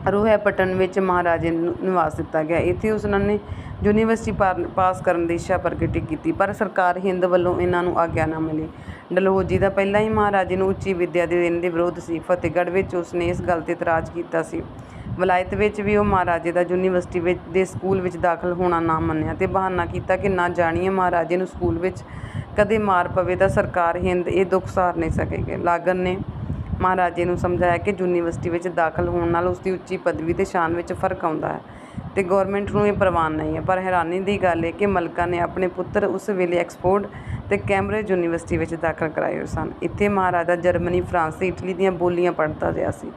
ਰੋਹੈਪਟਨ ਵਿੱਚ ਮਹਾਰਾਜੇ ਨੂੰ ਨਿਵਾਸ ਦਿੱਤਾ ਗਿਆ। ਇੱਥੇ ਉਹਨਾਂ ਨੇ ਯੂਨੀਵਰਸਿਟੀ ਪਾਸ ਕਰਨ ਦੀ ਇੱਛਾ ਪ੍ਰਗਟ ਕੀਤੀ, ਪਰ ਸਰਕਾਰ ਹਿੰਦ ਵੱਲੋਂ ਇਹਨਾਂ ਨੂੰ ਆਗਿਆ ਨਾ ਮਿਲੀ। ਡਲਹੌਜੀ ਦਾ ਪਹਿਲਾਂ ਹੀ ਮਹਾਰਾਜੇ ਨੂੰ ਉੱਚੀ ਵਿੱਦਿਆ ਦੇਣ ਦੇ ਵਿਰੋਧ ਸੀ। ਫਤਿਹਗੜ੍ਹ ਵਿੱਚ ਉਸਨੇ ਇਸ ਗੱਲ 'ਤੇ ਇਤਰਾਜ਼ ਕੀਤਾ ਸੀ। ਵਲਾਇਤ ਵਿੱਚ ਵੀ ਉਹ ਮਹਾਰਾਜੇ ਦਾ ਯੂਨੀਵਰਸਿਟੀ ਦੇ ਸਕੂਲ ਵਿੱਚ ਦਾਖਲ ਹੋਣਾ ਨਾ ਮੰਨਿਆ ਅਤੇ ਬਹਾਨਾ ਕੀਤਾ ਕਿ ਨਾ ਜਾਣੀਏ ਮਹਾਰਾਜੇ ਨੂੰ ਸਕੂਲ ਵਿੱਚ ਕਦੇ ਮਾਰ ਪਵੇ ਤਾਂ ਸਰਕਾਰ ਹਿੰਦ ਇਹ ਦੁੱਖ ਸਹਾਰ ਨਹੀਂ ਸਕੇਗੀ। ਲਾਗਨ ਨੇ ਮਹਾਰਾਜੇ ਨੂੰ ਸਮਝਾਇਆ ਕਿ ਯੂਨੀਵਰਸਿਟੀ ਵਿੱਚ ਦਾਖਲ ਹੋਣ ਨਾਲ ਉਸਦੀ ਉੱਚੀ ਪਦਵੀ ਅਤੇ ਸ਼ਾਨ ਵਿੱਚ ਫਰਕ ਆਉਂਦਾ ਹੈ ਅਤੇ ਗੌਰਮੈਂਟ ਨੂੰ ਇਹ ਪ੍ਰਵਾਨ ਨਹੀਂ ਹੈ। ਪਰ ਹੈਰਾਨੀ ਦੀ ਗੱਲ ਹੈ ਕਿ ਮਲਕਾ ਨੇ ਆਪਣੇ ਪੁੱਤਰ ਉਸ ਵੇਲੇ ਐਕਸਫੋਰਡ ਅਤੇ ਕੈਂਬਰਿਜ ਯੂਨੀਵਰਸਿਟੀ ਵਿੱਚ ਦਾਖਲ ਕਰਾਏ ਹੋਏ ਸਨ। ਇੱਥੇ ਮਹਾਰਾਜਾ ਜਰਮਨੀ, ਫਰਾਂਸ ਅਤੇ ਇਟਲੀ ਦੀਆਂ ਬੋਲੀਆਂ ਪੜ੍ਹਦਾ ਰਿਹਾ ਸੀ।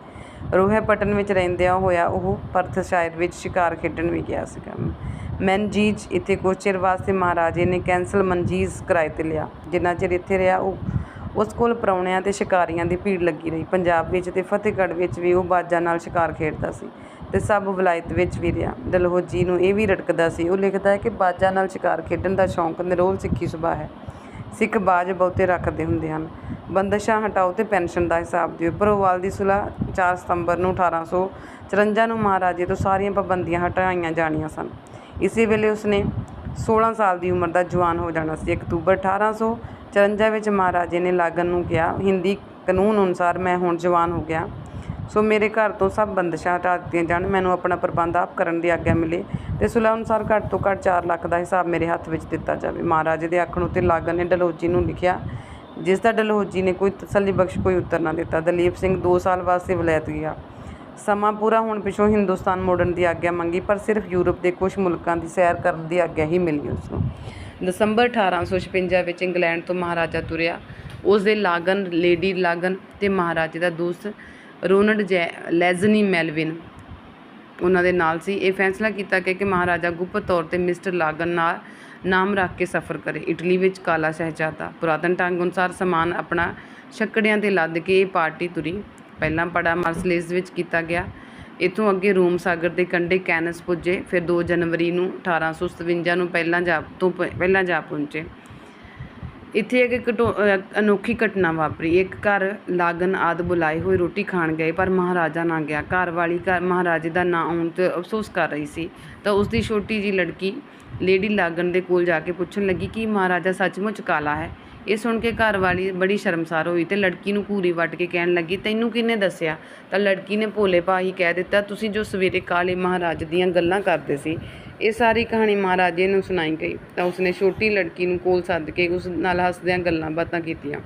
ਰੋਹੈਪਟਨ ਵਿੱਚ ਰਹਿੰਦਿਆਂ ਹੋਇਆ ਉਹ ਪਰਥਸ਼ਾਇਰ ਵਿੱਚ ਸ਼ਿਕਾਰ ਖੇਡਣ ਵੀ ਗਿਆ ਸੀਗਾ। ਮੈਨਜੀਜ਼, ਇੱਥੇ ਕੁਝ ਚਿਰ ਵਾਸਤੇ ਮਹਾਰਾਜੇ ਨੇ ਕੈਂਸਲ ਮਨਜੀਜ਼ ਕਿਰਾਏ 'ਤੇ ਲਿਆ। ਜਿੰਨਾ ਚਿਰ ਇੱਥੇ ਰਿਹਾ ਉਸ ਕੋਲ ਪ੍ਰਾਹੁਣਿਆਂ ਅਤੇ ਸ਼ਿਕਾਰੀਆਂ ਦੀ ਭੀੜ ਲੱਗੀ ਰਹੀ। ਪੰਜਾਬ ਵਿੱਚ ਅਤੇ ਫਤਿਹਗੜ੍ਹ ਵਿੱਚ ਵੀ ਉਹ ਬਾਜ਼ਾਂ ਨਾਲ ਸ਼ਿਕਾਰ ਖੇਡਦਾ ਸੀ ਅਤੇ ਸਭ ਵਲਾਇਤ ਵਿੱਚ ਵੀ ਰਿਹਾ। ਡਲਹੌਜੀ ਨੂੰ ਇਹ ਵੀ ਰੜਕਦਾ ਸੀ। ਉਹ ਲਿਖਦਾ ਹੈ ਕਿ ਬਾਜ਼ਾਂ ਨਾਲ ਸ਼ਿਕਾਰ ਖੇਡਣ ਦਾ ਸ਼ੌਂਕ ਨਿਰੋਲ ਸਿੱਖੀ ਸੁਭਾਅ ਹੈ। ਸਿੱਖ ਬਾਜ਼ ਬਹੁਤੇ ਰੱਖਦੇ ਹੁੰਦੇ ਹਨ। ਬੰਦਸ਼ਾਂ ਹਟਾਓ ਅਤੇ ਪੈਨਸ਼ਨ ਦਾ ਹਿਸਾਬ ਦਿਓ। ਭਰੋਵਾਲ ਦੀ ਸੁਲ੍ਹਾ 4 ਸਤੰਬਰ ਨੂੰ 1854 ਨੂੰ ਮਹਾਰਾਜੇ ਤੋਂ ਸਾਰੀਆਂ ਪਾਬੰਦੀਆਂ ਹਟਾਈਆਂ ਜਾਣੀਆਂ ਸਨ। ਇਸੇ ਵੇਲੇ ਉਸਨੇ 16 ਸਾਲ ਦੀ ਉਮਰ ਦਾ ਜਵਾਨ ਹੋ ਜਾਣਾ ਸੀ। ਅਕਤੂਬਰ 1854 ਵਿੱਚ ਮਹਾਰਾਜੇ ਨੇ ਲਾਗਨ ਨੂੰ ਕਿਹਾ, ਹਿੰਦੀ ਕਾਨੂੰਨ ਅਨੁਸਾਰ ਮੈਂ ਹੁਣ ਜਵਾਨ ਹੋ ਗਿਆ, ਸੋ ਮੇਰੇ ਘਰ ਤੋਂ ਸਭ ਬੰਦਸ਼ਾਂ ਹਟਾ ਦਿੱਤੀਆਂ ਜਾਣ। ਮੈਨੂੰ ਆਪਣਾ ਪ੍ਰਬੰਧ ਆਪ ਕਰਨ ਦੀ ਆਗਿਆ ਮਿਲੇ ਅਤੇ ਸੁਲ੍ਹਾ ਅਨੁਸਾਰ ਘੱਟ ਤੋਂ ਘੱਟ 4 ਲੱਖ ਦਾ ਹਿਸਾਬ ਮੇਰੇ ਹੱਥ ਵਿੱਚ ਦਿੱਤਾ ਜਾਵੇ। ਮਹਾਰਾਜੇ ਦੇ ਆਖਣ ਉੱਤੇ ਲਾਗਨ ਨੇ ਡਲਹੌਜੀ ਨੂੰ ਲਿਖਿਆ, ਜਿਸ ਦਾ ਡਲਹੌਜੀ ਨੇ ਕੋਈ ਤਸੱਲੀ ਬਖਸ਼ ਕੋਈ ਉੱਤਰ ਨਾ ਦਿੱਤਾ। ਦਲੀਪ ਸਿੰਘ 2 ਸਾਲ ਵਾਸਤੇ ਵਲਾਇਤ ਗਿਆ। ਸਮਾਂ ਪੂਰਾ ਹੋਣ ਪਿੱਛੋਂ ਹਿੰਦੁਸਤਾਨ ਮੁੜਨ ਦੀ ਆਗਿਆ ਮੰਗੀ, ਪਰ ਸਿਰਫ ਯੂਰਪ ਦੇ ਕੁਝ ਮੁਲਕਾਂ ਦੀ ਸੈਰ ਕਰਨ ਦੀ ਆਗਿਆ ਹੀ ਮਿਲੀ ਉਸਨੂੰ। ਦਸੰਬਰ 1856 ਵਿੱਚ ਇੰਗਲੈਂਡ ਤੋਂ ਮਹਾਰਾਜਾ ਤੁਰਿਆ। ਉਸ ਦੇ ਲਾਗਨ, ਲੇਡੀ ਲਾਗਨ ਅਤੇ ਮਹਾਰਾਜੇ ਦਾ ਦੋਸਤ ਰੋਨਲਡ ਲੈਜ਼ਨੀ ਮੈਲਵਿਨ ਉਹਨਾਂ ਦੇ ਨਾਲ ਸੀ। ਇਹ ਫੈਸਲਾ ਕੀਤਾ ਗਿਆ ਕਿ ਮਹਾਰਾਜਾ ਗੁਪਤ ਤੌਰ 'ਤੇ ਮਿਸਟਰ ਲਾਗਨ ਨਾਲ ਨਾਮ ਰੱਖ ਕੇ ਸਫ਼ਰ ਕਰੇ। ਇਟਲੀ ਵਿੱਚ ਕਾਲਾ ਸ਼ਹਿਜ਼ਾਦਾ। ਪੁਰਾਤਨ ਢੰਗ ਅਨੁਸਾਰ ਸਮਾਨ ਆਪਣਾ ਛੱਕੜਿਆਂ 'ਤੇ ਲੱਦ ਕੇ ਇਹ ਪਾਰਟੀ ਤੁਰੀ। ਪਹਿਲਾ ਪੜਾਅ ਮਾਰਸੇਲਜ਼ ਵਿੱਚ ਕੀਤਾ ਗਿਆ। ਇੱਥੋਂ ਅੱਗੇ ਰੋਮ ਸਾਗਰ ਦੇ ਕੰਢੇ ਕੈਨਸ ਪੁੱਜੇ। ਫਿਰ 2 ਜਨਵਰੀ ਨੂੰ 1857 ਨੂੰ ਪਹਿਲਾਂ ਜਾ ਪਹੁੰਚੇ। ਇੱਥੇ ਇੱਕ ਅਨੋਖੀ ਘਟਨਾ ਵਾਪਰੀ। ਇੱਕ ਘਰ ਲਾਗਨ ਆਦਿ ਬੁਲਾਏ ਹੋਏ ਰੋਟੀ ਖਾਣ ਗਏ, ਪਰ ਮਹਾਰਾਜਾ ਨਾ ਗਿਆ। ਘਰਵਾਲੀ ਮਹਾਰਾਜੇ ਦਾ ਨਾ ਆਉਣ 'ਤੇ ਅਫਸੋਸ ਕਰ ਰਹੀ ਸੀ, ਤਾਂ ਉਸਦੀ ਛੋਟੀ ਜਿਹੀ ਲੜਕੀ ਲੇਡੀ ਲਾਗਨ ਦੇ ਕੋਲ ਜਾ ਕੇ ਪੁੱਛਣ ਲੱਗੀ ਕਿ ਮਹਾਰਾਜਾ ਸੱਚਮੁੱਚ ਕਾਲਾ ਹੈ। ਇਹ ਸੁਣ ਕੇ ਘਰਵਾਲੀ ਬੜੀ ਸ਼ਰਮਸਾਰ ਹੋਈ ਅਤੇ ਲੜਕੀ ਨੂੰ ਘੂਰੀ ਵੱਟ ਕੇ ਕਹਿਣ ਲੱਗੀ, ਤੈਨੂੰ ਕਿਹਨੇ ਦੱਸਿਆ? ਤਾਂ ਲੜਕੀ ਨੇ ਭੋਲੇ ਭਾਅ ਹੀ ਕਹਿ ਦਿੱਤਾ, ਤੁਸੀਂ ਜੋ ਸਵੇਰੇ ਕਾਲੇ ਮਹਾਰਾਜ ਦੀਆਂ ਗੱਲਾਂ ਕਰਦੇ ਸੀ। ਇਹ ਸਾਰੀ ਕਹਾਣੀ ਮਹਾਰਾਜੇ ਨੂੰ ਸੁਣਾਈ ਗਈ ਤਾਂ ਉਸਨੇ ਛੋਟੀ ਲੜਕੀ ਨੂੰ ਕੋਲ ਸੱਦ ਕੇ ਉਸ ਨਾਲ ਹੱਸਦਿਆਂ ਗੱਲਾਂ ਬਾਤਾਂ ਕੀਤੀਆਂ।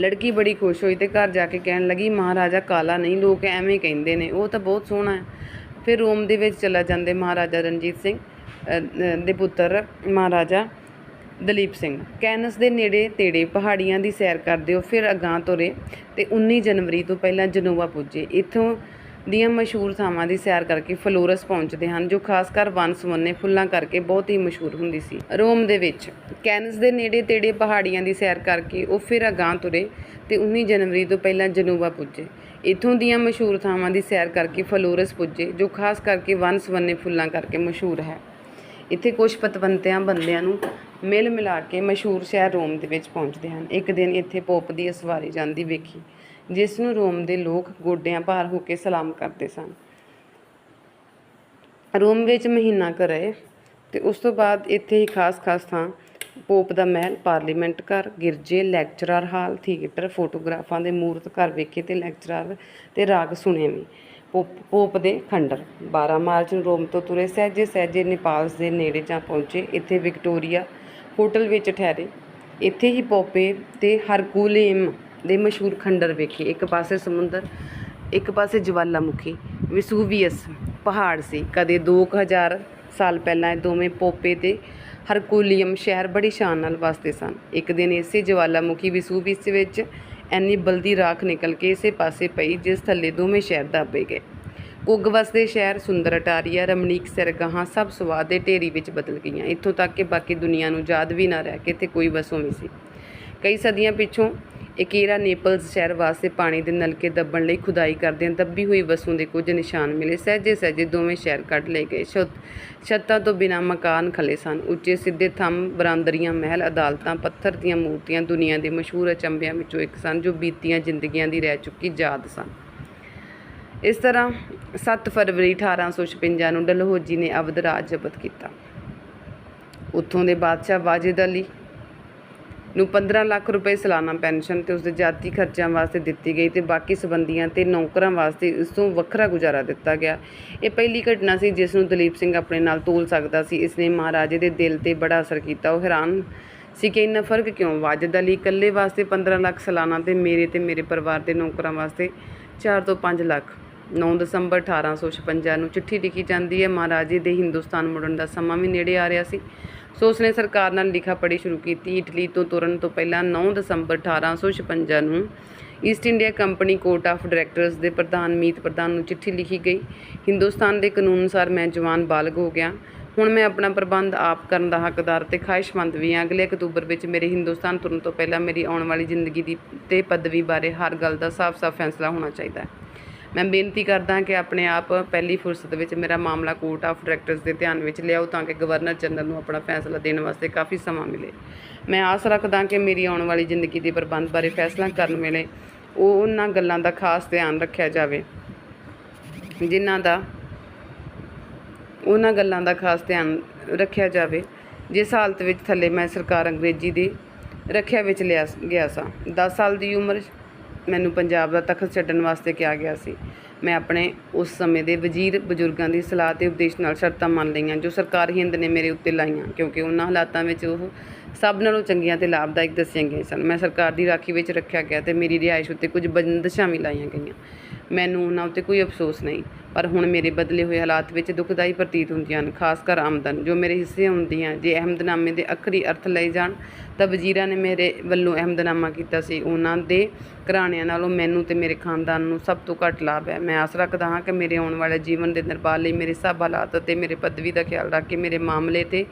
ਲੜਕੀ ਬੜੀ ਖੁਸ਼ ਹੋਈ ਅਤੇ ਘਰ ਜਾ ਕੇ ਕਹਿਣ ਲੱਗੀ, ਮਹਾਰਾਜਾ ਕਾਲਾ ਨਹੀਂ, ਲੋਕ ਐਵੇਂ ਕਹਿੰਦੇ ਨੇ, ਉਹ ਤਾਂ ਬਹੁਤ ਸੋਹਣਾ ਹੈ। ਫਿਰ ਰੋਮ ਦੇ ਵਿੱਚ ਚਲਾ ਜਾਂਦੇ ਮਹਾਰਾਜਾ ਰਣਜੀਤ ਸਿੰਘ ਦੇ ਪੁੱਤਰ ਮਹਾਰਾਜਾ ਦਲੀਪ ਸਿੰਘ। ਕੈਨਸ ਦੇ ਨੇੜੇ ਤੇੜੇ ਪਹਾੜੀਆਂ ਦੀ ਸੈਰ ਕਰਦੇ ਉਹ ਫਿਰ ਅਗਾਂਹ ਤੁਰੇ ਅਤੇ 19 ਜਨਵਰੀ ਤੋਂ ਪਹਿਲਾਂ ਜਨੋਵਾ ਪੁੱਜੇ। ਇੱਥੋਂ ਦੀਆਂ ਮਸ਼ਹੂਰ ਥਾਵਾਂ ਦੀ ਸੈਰ ਕਰਕੇ ਫਲੋਰਸ ਪਹੁੰਚਦੇ ਹਨ, ਜੋ ਖਾਸ ਕਰ ਵੰਨ ਸੁਵੰਨੇ ਫੁੱਲਾਂ ਕਰਕੇ ਬਹੁਤ ਹੀ ਮਸ਼ਹੂਰ ਹੁੰਦੀ ਸੀ। ਰੋਮ ਦੇ ਵਿੱਚ ਕੈਨਸ ਦੇ ਨੇੜੇ ਤੇੜੇ ਪਹਾੜੀਆਂ ਦੀ ਸੈਰ ਕਰਕੇ ਉਹ ਫਿਰ ਅਗਾਂਹ ਤੁਰੇ ਅਤੇ 19 ਜਨਵਰੀ ਤੋਂ ਪਹਿਲਾਂ ਜਨੋਵਾ ਪੁੱਜੇ। ਇੱਥੋਂ ਦੀਆਂ ਮਸ਼ਹੂਰ ਥਾਵਾਂ ਦੀ ਸੈਰ ਕਰਕੇ ਫਲੋਰਸ ਪੁੱਜੇ, ਜੋ ਖਾਸ ਕਰਕੇ ਵੰਨ ਸੁਵੰਨੇ ਫੁੱਲਾਂ ਕਰਕੇ ਮਸ਼ਹੂਰ ਹੈ। ਇੱਥੇ ਕੁਝ ਪਤਵੰਤਿਆਂ ਬੰਦਿਆਂ ਨੂੰ ਮਿਲ ਮਿਲਾ ਕੇ ਮਸ਼ਹੂਰ ਸ਼ਹਿਰ ਰੋਮ ਦੇ ਵਿੱਚ ਪਹੁੰਚਦੇ ਹਨ। ਇੱਕ ਦਿਨ ਇੱਥੇ ਪੋਪ ਦੀ ਅਸਵਾਰੀ ਜਾਂਦੀ ਵੇਖੀ, ਜਿਸ ਨੂੰ ਰੋਮ ਦੇ ਲੋਕ ਗੋਡਿਆਂ ਭਾਰ ਹੋ ਕੇ ਸਲਾਮ ਕਰਦੇ ਸਨ। ਰੋਮ ਵਿੱਚ ਮਹੀਨਾ ਕੁ ਰਹੇ ਅਤੇ ਉਸ ਤੋਂ ਬਾਅਦ ਇੱਥੇ ਹੀ ਖਾਸ ਥਾਂ ਪੋਪ ਦਾ ਮਹਿਲ, ਪਾਰਲੀਮੈਂਟ ਘਰ, ਗਿਰਜੇ, ਲੈਕਚਰਰ ਹਾਲ, ਥੀਏਟਰ, ਫੋਟੋਗ੍ਰਾਫਾਂ ਦੇ ਮੂਰਤ ਘਰ ਵੇਖੇ ਅਤੇ ਲੈਕਚਰਰ ਅਤੇ ਰਾਗ ਸੁਣੇ ਵੀ। ਪੋਪ ਦੇ ਖੰਡਰ 12 ਮਾਰਚ ਨੂੰ ਰੋਮ ਤੋਂ ਤੁਰੇ, ਸਹਿਜੇ ਨੇਪਾਲਸ ਦੇ ਨੇੜੇ ਜਾ ਪਹੁੰਚੇ। ਇੱਥੇ ਵਿਕਟੋਰੀਆ ਹੋਟਲ ਵਿੱਚ ਠਹਿਰੇ। ਇੱਥੇ ਹੀ ਪੋਪੇ ਅਤੇ ਹਰਕੁਲਿਅਮ ਦੇ ਮਸ਼ਹੂਰ ਖੰਡਰ ਵੇਖੇ। ਇੱਕ ਪਾਸੇ ਸਮੁੰਦਰ, ਇੱਕ ਪਾਸੇ ਜਵਾਲਾਮੁਖੀ ਵਿਸੂਵੀਅਸ ਪਹਾੜ ਸੀ। ਕਦੇ 2000 ਸਾਲ ਪਹਿਲਾਂ ਇਹ ਦੋਵੇਂ ਪੋਪੇ ਅਤੇ ਹਰਕੁਲਿਅਮ ਸ਼ਹਿਰ ਬੜੀ ਸ਼ਾਨ ਨਾਲ ਵਸਦੇ ਸਨ। ਇੱਕ ਦਿਨ ਇਸੇ ਜਵਾਲਾਮੁਖੀ ਵਿਸੂਵੀਅਸ ਵਿੱਚ ਇੰਨੀ ਬਲਦੀ ਰਾਖ ਨਿਕਲ ਕੇ ਇਸੇ ਪਾਸੇ ਪਈ, ਜਿਸ ਥੱਲੇ ਦੋਵੇਂ ਸ਼ਹਿਰ ਦੱਬੇ ਗਏ। ਕੁੱਗ ਵਸਦੇ ਸ਼ਹਿਰ, ਸੁੰਦਰ ਅਟਾਰੀਆ, ਰਮਣੀਕ ਸੈਰਗਾਹਾਂ ਸਭ ਸਵਾਦ ਦੇ ਢੇਰੀ ਵਿੱਚ ਬਦਲ ਗਈਆਂ। ਇੱਥੋਂ ਤੱਕ ਕਿ ਬਾਕੀ ਦੁਨੀਆ ਨੂੰ ਯਾਦ ਵੀ ਨਾ ਰਹਿ ਕੇ ਇੱਥੇ ਕੋਈ ਵਸੋਂ ਵੀ ਸੀ। ਕਈ ਸਦੀਆਂ ਪਿੱਛੋਂ ਏਕੇਰਾ ਨੇਪਲਜ਼ ਸ਼ਹਿਰ ਵਾਸਤੇ ਪਾਣੀ ਦੇ ਨਲਕੇ ਦੱਬਣ ਲਈ ਖੁਦਾਈ ਕਰਦਿਆਂ ਦੱਬੀ ਹੋਈ ਵਸੋਂ ਦੇ ਕੁਝ ਨਿਸ਼ਾਨ ਮਿਲੇ। ਸਹਿਜੇ ਦੋਵੇਂ ਸ਼ਹਿਰ ਕੱਢ ਲਏ ਗਏ। ਛੱਤਾਂ ਤੋਂ ਬਿਨਾਂ ਮਕਾਨ ਖਲੇ ਸਨ। ਉੱਚੇ ਸਿੱਧੇ ਥੰਮ, ਬਰਾਂਦਰੀਆਂ, ਮਹਿਲ, ਅਦਾਲਤਾਂ, ਪੱਥਰ ਦੀਆਂ ਮੂਰਤੀਆਂ ਦੁਨੀਆ ਦੇ ਮਸ਼ਹੂਰ ਅਚੰਭਿਆਂ ਵਿੱਚੋਂ ਇੱਕ ਸਨ, ਜੋ ਬੀਤੀਆਂ ਜ਼ਿੰਦਗੀਆਂ ਦੀ ਰਹਿ ਚੁੱਕੀ ਯਾਦ ਸਨ। ਇਸ ਤਰ੍ਹਾਂ 7 ਫਰਵਰੀ 1856 ਨੂੰ ਡਲਹੌਜ਼ੀ ਨੇ ਅਵਧ ਰਾਜ ਜ਼ਬਤ ਕੀਤਾ। ਉੱਥੋਂ ਦੇ ਬਾਦਸ਼ਾਹ ਵਾਜਿਦ ਅਲੀ ਨੂੰ 15 ਲੱਖ ਰੁਪਏ ਸਾਲਾਨਾ ਪੈਨਸ਼ਨ ਅਤੇ ਉਸਦੇ ਜਾਤੀ ਖਰਚਿਆਂ ਵਾਸਤੇ ਦਿੱਤੀ ਗਈ ਅਤੇ ਬਾਕੀ ਸੰਬੰਧੀਆਂ ਅਤੇ ਨੌਕਰਾਂ ਵਾਸਤੇ ਇਸ ਤੋਂ ਵੱਖਰਾ ਗੁਜ਼ਾਰਾ ਦਿੱਤਾ ਗਿਆ। ਇਹ ਪਹਿਲੀ ਘਟਨਾ ਸੀ ਜਿਸ ਨੂੰ ਦਲੀਪ ਸਿੰਘ ਆਪਣੇ ਨਾਲ ਤੋਲ ਸਕਦਾ ਸੀ। ਇਸ ਨੇ ਮਹਾਰਾਜੇ ਦੇ ਦਿਲ 'ਤੇ ਬੜਾ ਅਸਰ ਕੀਤਾ। ਉਹ ਹੈਰਾਨ ਸੀ ਕਿ ਇੰਨਾ ਫਰਕ ਕਿਉਂ। ਵਾਜਿਦ ਅਲੀ ਇਕੱਲੇ ਵਾਸਤੇ 15 ਲੱਖ ਸਾਲਾਨਾ ਅਤੇ ਮੇਰੇ ਪਰਿਵਾਰ ਦੇ ਨੌਕਰਾਂ ਵਾਸਤੇ 4 ਤੋਂ 5 ਲੱਖ। 9 ਦਸੰਬਰ 1856 ਨੂੰ ਚਿੱਠੀ ਲਿਖੀ ਜਾਂਦੀ ਹੈ। ਮਹਾਰਾਜੇ ਦੇ ਹਿੰਦੁਸਤਾਨ ਮੁੜਨ ਦਾ ਸਮਾਂ ਵੀ ਨੇੜੇ ਆ ਰਿਹਾ ਸੀ, ਸੋ ਉਸਨੇ ਸਰਕਾਰ ਨਾਲ ਲਿਖਾ ਪੜ੍ਹੀ ਸ਼ੁਰੂ ਕੀਤੀ। ਇਟਲੀ ਤੋਂ ਤੁਰਨ ਤੋਂ ਪਹਿਲਾਂ 9 ਦਸੰਬਰ 1856 ਨੂੰ East India company court of directors ਦੇ ਪ੍ਰਧਾਨ ਮੀਤ ਪ੍ਰਧਾਨ ਨੂੰ ਚਿੱਠੀ ਲਿਖੀ ਗਈ। ਹਿੰਦੁਸਤਾਨ ਦੇ ਕਾਨੂੰਨ ਅਨੁਸਾਰ ਮੈਂ ਜਵਾਨ ਬਾਲਗ ਹੋ ਗਿਆ। ਹੁਣ ਮੈਂ ਆਪਣਾ ਪ੍ਰਬੰਧ ਆਪ ਕਰਨ ਦਾ ਹੱਕਦਾਰ ਅਤੇ ਖਾਹਿਸ਼ਮੰਦ ਵੀ ਹਾਂ। ਅਗਲੇ ਅਕਤੂਬਰ ਵਿੱਚ ਮੇਰੇ ਹਿੰਦੁਸਤਾਨ ਤੁਰਨ ਤੋਂ ਪਹਿਲਾਂ ਮੇਰੀ ਆਉਣ ਵਾਲੀ ਜ਼ਿੰਦਗੀ ਦੀ ਤੇ ਪਦਵੀ ਬਾਰੇ ਹਰ ਗੱਲ ਦਾ ਸਾਫ਼ ਫੈਸਲਾ ਹੋਣਾ ਚਾਹੀਦਾ ਹੈ। ਮੈਂ ਬੇਨਤੀ ਕਰਦਾ ਕਿ ਆਪਣੇ ਆਪ ਪਹਿਲੀ ਫੁਰਸਤ ਵਿੱਚ ਮੇਰਾ ਮਾਮਲਾ ਕੋਰਟ ਆਫ ਡਾਇਰੈਕਟਰਸ ਦੇ ਧਿਆਨ ਵਿੱਚ ਲਿਆਓ, ਤਾਂ ਕਿ ਗਵਰਨਰ ਜਨਰਲ ਨੂੰ ਆਪਣਾ ਫੈਸਲਾ ਦੇਣ ਵਾਸਤੇ ਕਾਫੀ ਸਮਾਂ ਮਿਲੇ। ਮੈਂ ਆਸ ਰੱਖਦਾ ਕਿ ਮੇਰੀ ਆਉਣ ਵਾਲੀ ਜ਼ਿੰਦਗੀ ਦੇ ਪ੍ਰਬੰਧ ਬਾਰੇ ਫੈਸਲਾ ਕਰਨ ਵੇਲੇ ਉਹਨਾਂ ਗੱਲਾਂ ਦਾ ਖਾਸ ਧਿਆਨ ਰੱਖਿਆ ਜਾਵੇ ਜਿਸ ਹਾਲਤ ਵਿੱਚ ਥੱਲੇ ਮੈਂ ਸਰਕਾਰ ਅੰਗਰੇਜ਼ੀ ਦੀ ਰੱਖਿਆ ਵਿੱਚ ਲਿਆ ਗਿਆ ਸਾਂ। 10 ਸਾਲ ਦੀ ਉਮਰ ਮੈਨੂੰ ਪੰਜਾਬ ਦਾ ਤਖਤ ਛੱਡਣ ਵਾਸਤੇ ਕਿਹਾ ਗਿਆ ਸੀ। ਮੈਂ ਆਪਣੇ ਉਸ ਸਮੇਂ ਦੇ ਵਜ਼ੀਰ ਬਜ਼ੁਰਗਾਂ ਦੀ ਸਲਾਹ ਅਤੇ ਉਪਦੇਸ਼ ਨਾਲ ਸ਼ਰਤਾਂ ਮੰਨ ਲਈਆਂ, ਜੋ ਸਰਕਾਰ ਹਿੰਦ ਨੇ ਮੇਰੇ ਉੱਤੇ ਲਾਈਆਂ, ਕਿਉਂਕਿ ਉਹਨਾਂ ਹਾਲਾਤਾਂ ਵਿੱਚ ਉਹ ਸਭ ਨਾਲੋਂ ਚੰਗੀਆਂ ਅਤੇ ਲਾਭਦਾਇਕ ਦੱਸੀਆਂ ਗਈਆਂ ਸਨ। ਮੈਂ ਸਰਕਾਰ ਦੀ ਰਾਖੀ ਵਿੱਚ ਰੱਖਿਆ ਗਿਆ ਅਤੇ ਮੇਰੀ ਰਿਹਾਇਸ਼ ਉੱਤੇ ਕੁਝ ਬੰਦਿਸ਼ਾਂ ਵੀ ਲਾਈਆਂ ਗਈਆਂ। ਮੈਨੂੰ ਉਹਨਾਂ ਉੱਤੇ ਕੋਈ ਅਫਸੋਸ ਨਹੀਂ। ਪਰ ਹੁਣ ਮੇਰੇ ਬਦਲੇ ਹੋਏ ਹਾਲਾਤ ਵਿੱਚ ਦੁਖਦਾਈ ਪ੍ਰਤੀਤ ਹੁੰਦੀਆਂ ਹਨ। ਖਾਸ ਕਰ ਆਮਦਨ ਜੋ ਮੇਰੇ ਹਿੱਸੇ ਹੁੰਦੀਆਂ। ਜੇ ਅਹਿਮਦਨਾਮੇ ਦੇ ਅੱਖਰੀ ਅਰਥ ਲਏ ਜਾਣ ਤਾਂ ਵਜ਼ੀਰਾਂ ਨੇ ਮੇਰੇ ਵੱਲੋਂ ਅਹਿਮਦਨਾਮਾ ਕੀਤਾ ਸੀ, ਉਹਨਾਂ ਦੇ ਘਰਾਣਿਆਂ ਨਾਲੋਂ ਮੈਨੂੰ ਤੇ ਮੇਰੇ ਖਾਨਦਾਨ ਨੂੰ ਸਭ ਤੋਂ ਘੱਟ ਲਾਭ ਹੈ। ਮੈਂ ਆਸ ਰੱਖਦਾ ਹਾਂ ਕਿ ਮੇਰੇ ਆਉਣ ਵਾਲੇ ਜੀਵਨ ਦੇ ਨਿਰਬਾਹ ਲਈ ਮੇਰੇ ਸਭ ਹਾਲਾਤ ਅਤੇ ਮੇਰੇ ਪਦਵੀ ਦਾ ਖਿਆਲ ਰੱਖ ਕੇ ਮੇਰੇ ਮਾਮਲੇ 'ਤੇ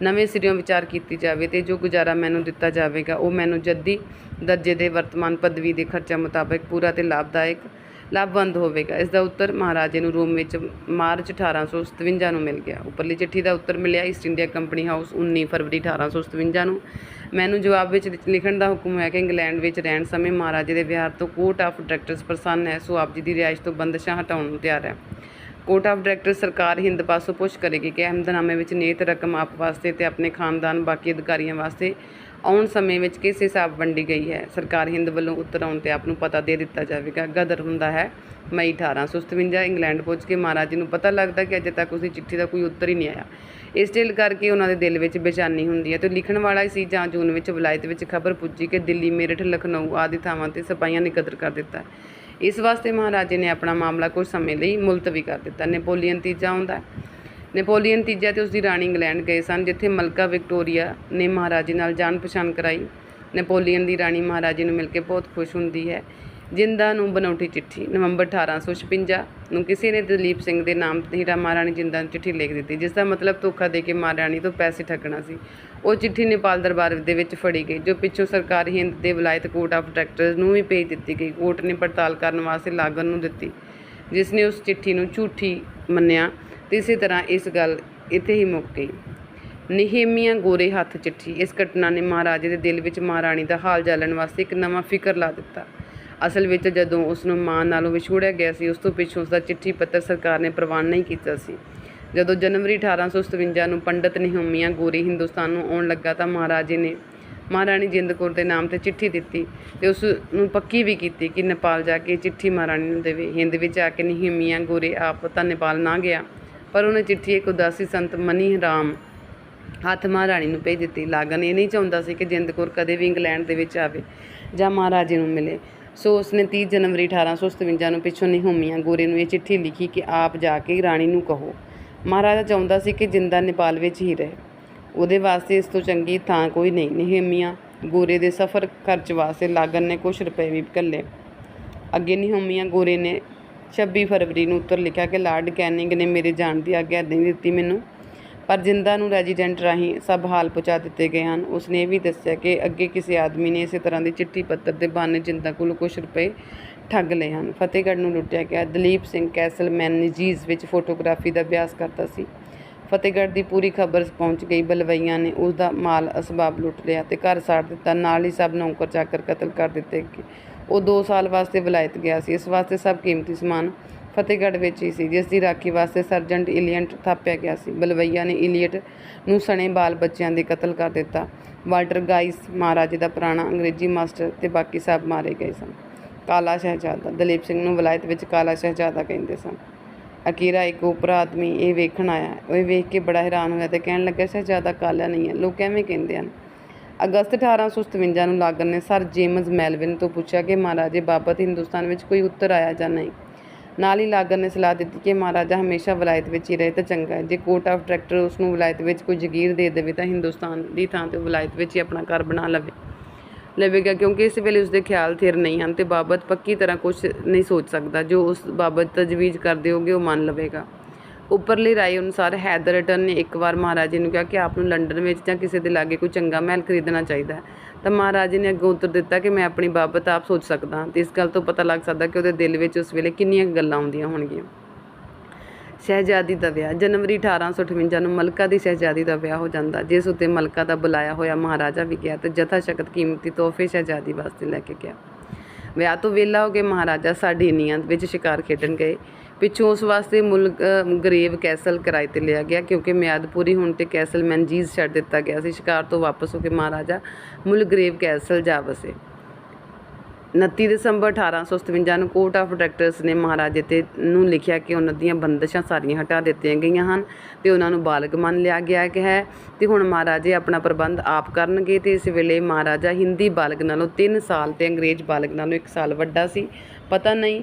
ਨਵੇਂ ਸਿਰਿਓਂ ਵਿਚਾਰ ਕੀਤੀ ਜਾਵੇ ਅਤੇ ਜੋ ਗੁਜ਼ਾਰਾ ਮੈਨੂੰ ਦਿੱਤਾ ਜਾਵੇਗਾ ਉਹ ਮੈਨੂੰ ਜੱਦੀ ਦਰਜੇ ਦੇ ਵਰਤਮਾਨ ਪਦਵੀ ਦੇ ਖਰਚਾ ਮੁਤਾਬਕ ਪੂਰਾ ਤੇ ਲਾਭਵੰਦ ਹੋਵੇਗਾ। ਇਸ ਦਾ ਉੱਤਰ ਮਹਾਰਾਜੇ ਨੂੰ ਰੋਮ ਵਿੱਚ ਮਾਰਚ 1857 ਨੂੰ ਮਿਲ ਗਿਆ। ਉੱਪਰਲੀ ਚਿੱਠੀ ਦਾ ਉੱਤਰ ਮਿਲਿਆ ਈਸਟ ਇੰਡੀਆ ਕੰਪਨੀ ਹਾਊਸ 19 ਫਰਵਰੀ 1857 ਨੂੰ। ਮੈਨੂੰ ਜਵਾਬ ਵਿੱਚ ਲਿਖਣ ਦਾ ਹੁਕਮ ਹੋਇਆ ਕਿ ਇੰਗਲੈਂਡ ਵਿੱਚ ਰਹਿਣ ਸਮੇਂ ਮਹਾਰਾਜੇ ਦੇ ਵਿਹਾਰ ਤੋਂ ਕੋਰਟ ਆਫ ਡਾਇਰੈਕਟਰਸ ਪ੍ਰਸੰਨ ਹੈ, ਸੋ ਆਪ ਜੀ ਦੀ ਰਿਹਾਇਸ਼ ਤੋਂ ਬੰਦਸ਼ਾਂ ਹਟਾਉਣ ਨੂੰ ਤਿਆਰ ਹੈ। ਕੋਰਟ ਆਫ ਡਾਇਰੈਕਟਰ ਸਰਕਾਰ ਹਿੰਦ ਪਾਸੋਂ ਪੁੱਛ ਕਰੇਗੀ ਕਿ ਅਹਿਮਦਨਾਮੇ ਵਿੱਚ ਨਿਯਤ ਰਕਮ ਆਪ ਵਾਸਤੇ ਤੇ ਆਪਣੇ ਖਾਨਦਾਨ ਬਾਕੀ ਅਧਿਕਾਰੀਆਂ ਵਾਸਤੇ ਆਉਣ ਸਮੇਂ ਵਿੱਚ ਕਿਸ ਹਿਸਾਬ ਵੰਡੀ ਗਈ ਹੈ। ਸਰਕਾਰ ਹਿੰਦ ਵੱਲੋਂ ਉੱਤਰ ਆਉਣ 'ਤੇ ਆਪ ਨੂੰ ਪਤਾ ਦੇ ਦਿੱਤਾ ਜਾਵੇਗਾ। ਗਦਰ ਹੁੰਦਾ ਹੈ ਮਈ 1857। ਇੰਗਲੈਂਡ ਪਹੁੰਚ ਕੇ ਮਹਾਰਾਜੇ ਨੂੰ ਪਤਾ ਲੱਗਦਾ ਕਿ ਅਜੇ ਤੱਕ ਉਸਦੀ ਚਿੱਠੀ ਦਾ ਕੋਈ ਉੱਤਰ ਹੀ ਨਹੀਂ ਆਇਆ। ਇਸ ਢਿੱਲ ਕਰਕੇ ਉਹਨਾਂ ਦੇ ਦਿਲ ਵਿੱਚ ਬੇਚੈਨੀ ਹੁੰਦੀ ਹੈ ਤੇ ਲਿਖਣ ਵਾਲਾ ਸੀ ਜਾਂ ਜੂਨ ਵਿੱਚ ਵਿਲਾਇਤ ਵਿੱਚ ਖਬਰ ਪੁੱਜੀ ਕਿ ਦਿੱਲੀ, ਮੇਰਠ, ਲਖਨਊ ਆਦਿ ਥਾਵਾਂ 'ਤੇ ਸਿਪਾਹੀਆਂ ਨੇ ਕਤਲ ਕਰ ਦਿੱਤਾ। ਇਸ ਵਾਸਤੇ ਮਹਾਰਾਜੇ ਨੇ ਆਪਣਾ ਮਾਮਲਾ ਕੁਝ ਸਮੇਂ ਲਈ ਮੁਲਤਵੀ ਕਰ ਦਿੱਤਾ। ਨੈਪੋਲੀਅਨ ਤੀਜਾ ਆਉਂਦਾ ਹੈ। ਨੈਪੋਲੀਅਨ ਤੀਜਾ ਤੇ ਉਸਦੀ ਰਾਣੀ ਇੰਗਲੈਂਡ ਗਏ ਸਨ, ਜਿੱਥੇ ਮਲਕਾ ਵਿਕਟੋਰੀਆ ਨੇ ਮਹਾਰਾਜੇ ਨਾਲ ਜਾਣ ਪਛਾਣ ਕਰਾਈ। ਨੈਪੋਲੀਅਨ ਦੀ ਰਾਣੀ ਮਹਾਰਾਜੇ ਨੂੰ ਮਿਲ ਕੇ ਬਹੁਤ ਖੁਸ਼ ਹੁੰਦੀ ਹੈ। ਜਿੰਦਾ ਨੂੰ ਬਨੌਟੀ ਚਿੱਠੀ ਨਵੰਬਰ 1856 ਨੂੰ ਕਿਸੇ ਨੇ ਦਲੀਪ ਸਿੰਘ ਦੇ ਨਾਮ ਹੀਰਾ ਮਹਾਰਾਣੀ ਜਿੰਦਾ ਨੂੰ ਚਿੱਠੀ ਲਿਖ ਦਿੱਤੀ, ਜਿਸ ਦਾ ਮਤਲਬ ਧੋਖਾ ਦੇ ਕੇ ਮਹਾਰਾਣੀ ਤੋਂ ਪੈਸੇ ਠੱਗਣਾ ਸੀ। ਉਹ ਚਿੱਠੀ ਨੇਪਾਲ ਦਰਬਾਰ ਦੇ ਵਿੱਚ ਫੜੀ ਗਈ, ਜੋ ਪਿੱਛੋਂ ਸਰਕਾਰ ਹਿੰਦ ਦੇ ਵਿਲਾਇਤ ਕੋਰਟ ਆਫ ਡਾਇਰੈਕਟਰਸ ਨੂੰ ਵੀ ਭੇਜ ਦਿੱਤੀ ਗਈ। ਕੋਰਟ ਨੇ ਪੜਤਾਲ ਕਰਨ ਵਾਸਤੇ ਲਾਗਨ ਨੂੰ ਦਿੱਤੀ, ਜਿਸ ਨੇ ਉਸ ਚਿੱਠੀ ਨੂੰ ਝੂਠੀ ਮੰਨਿਆ ਤੇ ਇਸੇ ਤਰ੍ਹਾਂ ਇਸ ਗੱਲ ਇੱਥੇ ਹੀ ਮੁੱਕ ਗਈ। ਨਹੇਮੀਆ ਗੋਰੇ ਹੱਥ ਚਿੱਠੀ। ਇਸ ਘਟਨਾ ਨੇ ਮਹਾਰਾਜੇ ਦੇ ਦਿਲ ਵਿੱਚ ਮਹਾਰਾਣੀ ਦਾ ਹਾਲ ਜਾਣਨ ਵਾਸਤੇ ਇੱਕ ਨਵਾਂ ਫਿਕਰ ਲਾ ਦਿੱਤਾ। ਅਸਲ ਵਿੱਚ ਜਦੋਂ ਉਸ ਨੂੰ ਮਾਂ ਨਾਲੋਂ ਵਿਛੋੜਿਆ ਗਿਆ ਸੀ, ਉਸ ਤੋਂ ਪਿੱਛੋਂ ਉਸਦਾ ਚਿੱਠੀ ਪੱਤਰ ਸਰਕਾਰ ਨੇ ਪ੍ਰਵਾਨ ਨਹੀਂ ਕੀਤਾ ਸੀ। ਜਦੋਂ ਜਨਵਰੀ 1857 ਨੂੰ ਪੰਡਤ ਨਹੇਮੀਆ ਗੋਰੇ ਹਿੰਦੁਸਤਾਨ ਨੂੰ ਆਉਣ ਲੱਗਾ ਤਾਂ ਮਹਾਰਾਜੇ ਨੇ ਮਹਾਰਾਣੀ ਜਿੰਦ ਕੌਰ ਦੇ ਨਾਮ 'ਤੇ ਚਿੱਠੀ ਦਿੱਤੀ ਤੇ ਉਸ ਨੂੰ ਪੱਕੀ ਵੀ ਕੀਤੀ ਕਿ ਨੇਪਾਲ ਜਾ ਕੇ ਚਿੱਠੀ ਮਹਾਰਾਣੀ ਨੂੰ ਦੇਵੇ। ਹਿੰਦ ਵਿੱਚ ਆ ਕੇ ਨਹੇਮੀਆ ਗੋਰੇ ਆਪ ਤਾਂ ਨੇਪਾਲ ਨਾ ਗਿਆ, ਪਰ ਉਹਨੇ ਚਿੱਠੀ ਇੱਕ ਉਦਾਸੀ ਸੰਤ ਮਨੀ ਰਾਮ ਹੱਥ ਮਹਾਰਾਣੀ ਨੂੰ ਭੇਜ ਦਿੱਤੀ। ਲਾਗਨ ਇਹ ਨਹੀਂ ਚਾਹੁੰਦਾ ਸੀ ਕਿ ਜਿੰਦ ਕੌਰ ਕਦੇ ਵੀ ਇੰਗਲੈਂਡ ਦੇ ਵਿੱਚ ਆਵੇ ਜਾਂ ਮਹਾਰਾਜੇ ਨੂੰ ਮਿਲੇ, ਸੋ ਉਸਨੇ 30 ਜਨਵਰੀ 1857 ਨੂੰ ਪਿੱਛੋਂ ਨਹੇਮੀਆ ਗੋਰੇ ਨੂੰ ਇਹ ਚਿੱਠੀ ਲਿਖੀ ਕਿ ਆਪ ਜਾ ਕੇ ਰਾਣੀ ਨੂੰ ਕਹੋ ਮਹਾਰਾਜਾ ਚਾਹੁੰਦਾ ਸੀ ਕਿ ਜਿੰਦਾ ਨੇਪਾਲ ਵਿੱਚ ਹੀ ਰਹੇ, ਉਹਦੇ ਵਾਸਤੇ ਇਸ ਤੋਂ ਚੰਗੀ ਥਾਂ ਕੋਈ ਨਹੀਂ। ਨਹੇਮੀਆ ਗੋਰੇ ਦੇ ਸਫ਼ਰ ਖਰਚ ਵਾਸਤੇ ਲਾਗਨ ਨੇ ਕੁਛ ਰੁਪਏ ਵੀ ਘੱਲੇ। ਅੱਗੇ ਨਹੇਮੀਆ ਗੋਰੇ ਨੇ 26 ਫਰਵਰੀ ਨੂੰ ਉੱਤਰ ਲਿਖਿਆ ਕਿ ਲਾਰਡ ਕੈਨਿੰਗ ਨੇ ਮੇਰੇ ਜਾਣ ਦੀ ਆਗਿਆ ਨਹੀਂ ਦਿੱਤੀ ਮੈਨੂੰ, ਪਰ ਜਿੰਦਾ ਨੂੰ ਰੈਜੀਡੈਂਟ ਰਾਹੀਂ ਸਭ ਹਾਲ ਪਹੁੰਚਾ ਦਿੱਤੇ ਗਏ ਹਨ। ਉਸਨੇ ਇਹ ਵੀ ਦੱਸਿਆ ਕਿ ਅੱਗੇ ਕਿਸੇ ਆਦਮੀ ਨੇ ਇਸੇ ਤਰ੍ਹਾਂ ਦੀ ਚਿੱਠੀ ਪੱਤਰ ਦੇ ਬਹਾਨੇ ਜਿੰਦਾ ਕੋਲੋਂ ਕੁਛ ਰੁਪਏ ਠੱਗ ਲਏ ਹਨ। ਫਤਿਹਗੜ੍ਹ ਨੂੰ ਲੁੱਟਿਆ ਗਿਆ। ਦਲੀਪ ਸਿੰਘ ਕੈਸਲ ਮੈਨੇਜੀਜ਼ ਵਿੱਚ ਫੋਟੋਗ੍ਰਾਫੀ ਦਾ ਅਭਿਆਸ ਕਰਦਾ ਸੀ। ਫਤਿਹਗੜ੍ਹ ਦੀ ਪੂਰੀ ਖਬਰ ਪਹੁੰਚ ਗਈ। ਬਲਵਈਆਂ ਨੇ ਉਸ ਦਾ ਮਾਲ ਅਸਬਾਬ ਲੁੱਟ ਲਿਆ ਤੇ ਘਰ ਸਾੜ ਦਿੱਤਾ। ਨਾਲ ਹੀ ਸਭ ਨੌਕਰ ਚਾਕਰ ਕਤਲ ਕਰ ਦਿੱਤੇ। ਉਹ 2 ਸਾਲ ਵਾਸਤੇ ਵਿਲਾਇਤ ਗਿਆ ਸੀ। ਇਸ ਵਾਸਤੇ ਸਭ ਕੀਮਤੀ ਸਮਾਨ ਫਤਿਹਗੜ੍ਹ ਵਿੱਚ ਹੀ ਸੀ, ਜਿਸ ਦੀ ਰਾਖੀ ਵਾਸਤੇ ਸਰਜੈਂਟ ਇਲੀਅਟ ਥਾਪਿਆ ਗਿਆ ਸੀ। ਬਲਵਈਆ ਨੇ ਇਲੀਅਟ ਨੂੰ ਸਣੇ ਬਾਲ ਬੱਚਿਆਂ ਦੇ ਕਤਲ ਕਰ ਦਿੱਤਾ। ਵਾਲਟਰ ਗਾਈਸ ਮਹਾਰਾਜੇ ਦਾ ਪੁਰਾਣਾ ਅੰਗਰੇਜ਼ੀ ਮਾਸਟਰ ਤੇ ਬਾਕੀ ਸਭ ਮਾਰੇ ਗਏ ਸਨ। ਕਾਲਾ ਸ਼ਹਿਜ਼ਾਦਾ। ਦਲੀਪ ਸਿੰਘ ਨੂੰ ਵਿਲਾਇਤ ਵਿੱਚ ਕਾਲਾ ਸ਼ਹਿਜ਼ਾਦਾ ਕਹਿੰਦੇ ਸਨ। ਅਕੀਰਾ ਇੱਕ ਉਪਰਾ ਆਦਮੀ ਇਹ ਵੇਖਣ ਆਇਆ। ਉਹ ਇਹ ਵੇਖ ਕੇ ਬੜਾ ਹੈਰਾਨ ਹੋਇਆ ਤੇ ਕਹਿਣ ਲੱਗਾ, ਸ਼ਹਿਜ਼ਾਦਾ ਕਾਲਾ ਨਹੀਂ ਹੈ, ਲੋਕ ਐਵੇਂ ਕਹਿੰਦੇ ਹਨ। ਅਗਸਤ 1857 ਨੂੰ ਲਾਗਨ ਨੇ ਸਰ ਜੇਮਜ਼ ਮੈਲਵਿਨ ਤੋਂ ਪੁੱਛਿਆ ਕਿ ਮਹਾਰਾਜੇ ਬਾਬਤ ਹਿੰਦੁਸਤਾਨ ਵਿੱਚ ਕੋਈ ਉੱਤਰ ਆਇਆ ਜਾਂ ਨਹੀਂ। ਨਾਲ ਹੀ ਲਾਗਨ ਨੇ ਸਲਾਹ ਦਿੱਤੀ ਕਿ ਮਹਾਰਾਜਾ ਹਮੇਸ਼ਾ ਵਿਲਾਇਤ ਵਿੱਚ ਹੀ ਰਹੇ ਤਾਂ ਚੰਗਾ ਹੈ। ਜੇ ਕੋਰਟ ਆਫ ਡਾਇਰੈਕਟਰ ਉਸ ਨੂੰ ਵਿਲਾਇਤ ਵਿੱਚ ਕੋਈ ਜਗੀਰ ਦੇ ਦੇਵੇ ਤਾਂ ਹਿੰਦੁਸਤਾਨ ਦੀ ਥਾਂ 'ਤੇ ਵਿਲਾਇਤ ਵਿੱਚ ਹੀ ਆਪਣਾ ਘਰ ਬਣਾ ਲਵੇਗਾ, ਕਿਉਂਕਿ ਇਸ ਵੇਲੇ ਉਸਦੇ ਖਿਆਲ ਥਿਰ ਨਹੀਂ ਹਨ ਤੇ ਬਾਬਤ ਪੱਕੀ ਤਰ੍ਹਾਂ ਕੁਛ ਨਹੀਂ ਸੋਚ ਸਕਦਾ। ਜੋ ਉਸ ਬਾਬਤ ਤਜਵੀਜ਼ ਕਰ ਦਿਓਗੇ ਉਹ ਮੰਨ ਲਵੇਗਾ। ਉੱਪਰਲੀ ਰਾਏ ਅਨੁਸਾਰ ਹੈਦਰਟਨ ਨੇ ਇੱਕ ਵਾਰ ਮਹਾਰਾਜੇ ਨੂੰ ਕਿਹਾ ਕਿ ਆਪ ਨੂੰ ਲੰਡਨ ਵਿੱਚ ਜਾਂ ਕਿਸੇ ਦੇ ਲਾਗੇ ਕੋਈ ਚੰਗਾ ਮਹਿਲ ਖਰੀਦਣਾ ਚਾਹੀਦਾ ਹੈ, ਤਾਂ ਮਹਾਰਾਜੇ ਨੇ ਅੱਗੋਂ ਉੱਤਰ ਦਿੱਤਾ ਕਿ ਮੈਂ ਆਪਣੀ ਬਾਬਤ ਆਪ ਸੋਚ ਸਕਦਾ ਹਾਂ। ਤੇ ਇਸ ਗੱਲ ਤੋਂ ਪਤਾ ਲੱਗ ਸਕਦਾ ਕਿ ਉਹਦੇ ਦਿਲ ਵਿੱਚ ਉਸ ਵੇਲੇ ਕਿੰਨੀਆਂ ਗੱਲਾਂ ਆਉਂਦੀਆਂ ਹੋਣਗੀਆਂ। ਸ਼ਹਿਜ਼ਾਦੀ ਦਾ ਵਿਆਹ। ਜਨਵਰੀ 1858 ਨੂੰ ਮਲਕਾ ਦੀ ਸ਼ਹਿਜ਼ਾਦੀ ਦਾ ਵਿਆਹ ਹੋ ਜਾਂਦਾ, ਜਿਸ ਉੱਤੇ ਮਲਕਾ ਦਾ ਬੁਲਾਇਆ ਹੋਇਆ ਮਹਾਰਾਜਾ ਵੀ ਗਿਆ ਤੇ ਜਥਾ ਸ਼ਕਤ ਕੀਮਤੀ ਤੋਹਫੇ ਸ਼ਹਿਜ਼ਾਦੀ ਵਾਸਤੇ ਲੈ ਕੇ ਗਿਆ। ਵਿਆਹ ਤੋਂ ਵਿਹਲਾ ਹੋ ਕੇ ਮਹਾਰਾਜਾ ਸਾਰਡੀਨੀਆ ਵਿੱਚ ਸ਼ਿਕਾਰ ਖੇਡਣ ਗਏ। ਪਿੱਛੋਂ ਉਸ ਵਾਸਤੇ ਮੁਲਗਰੇਵ ਕੈਸਲ ਕਿਰਾਏ 'ਤੇ ਲਿਆ ਗਿਆ, ਕਿਉਂਕਿ ਮਿਆਦ ਪੂਰੀ ਹੋਣ 'ਤੇ ਕੈਸਲ ਮੈਨਜੀਜ਼ ਛੱਡ ਦਿੱਤਾ ਗਿਆ ਸੀ। ਸ਼ਿਕਾਰ ਤੋਂ ਵਾਪਸ ਹੋ ਕੇ ਮਹਾਰਾਜਾ ਮੁਲਗਰੇਵ ਕੈਸਲ ਜਾ ਵਸੇ। 29 ਦਸੰਬਰ 1857 ਨੂੰ ਕੋਰਟ ਆਫ ਡਾਇਰੈਕਟਰਸ ਨੇ ਮਹਾਰਾਜੇ ਨੂੰ ਲਿਖਿਆ ਕਿ ਉਹਨਾਂ ਦੀਆਂ ਬੰਦਸ਼ਾਂ ਸਾਰੀਆਂ ਹਟਾ ਦਿੱਤੀਆਂ ਗਈਆਂ ਹਨ ਤੇ ਉਹਨਾਂ ਨੂੰ ਬਾਲਗ ਮੰਨ ਲਿਆ ਗਿਆ ਹੈ ਤੇ ਹੁਣ ਮਹਾਰਾਜੇ ਆਪਣਾ ਪ੍ਰਬੰਧ ਆਪ ਕਰਨਗੇ। ਤੇ ਇਸ ਵੇਲੇ ਮਹਾਰਾਜਾ ਹਿੰਦੀ ਬਾਲਗ ਨਾਲੋਂ 3 ਸਾਲ ਤੇ ਅੰਗਰੇਜ਼ ਬਾਲਗ ਨਾਲੋਂ 1 ਸਾਲ ਵੱਡਾ ਸੀ। ਪਤਾ ਨਹੀਂ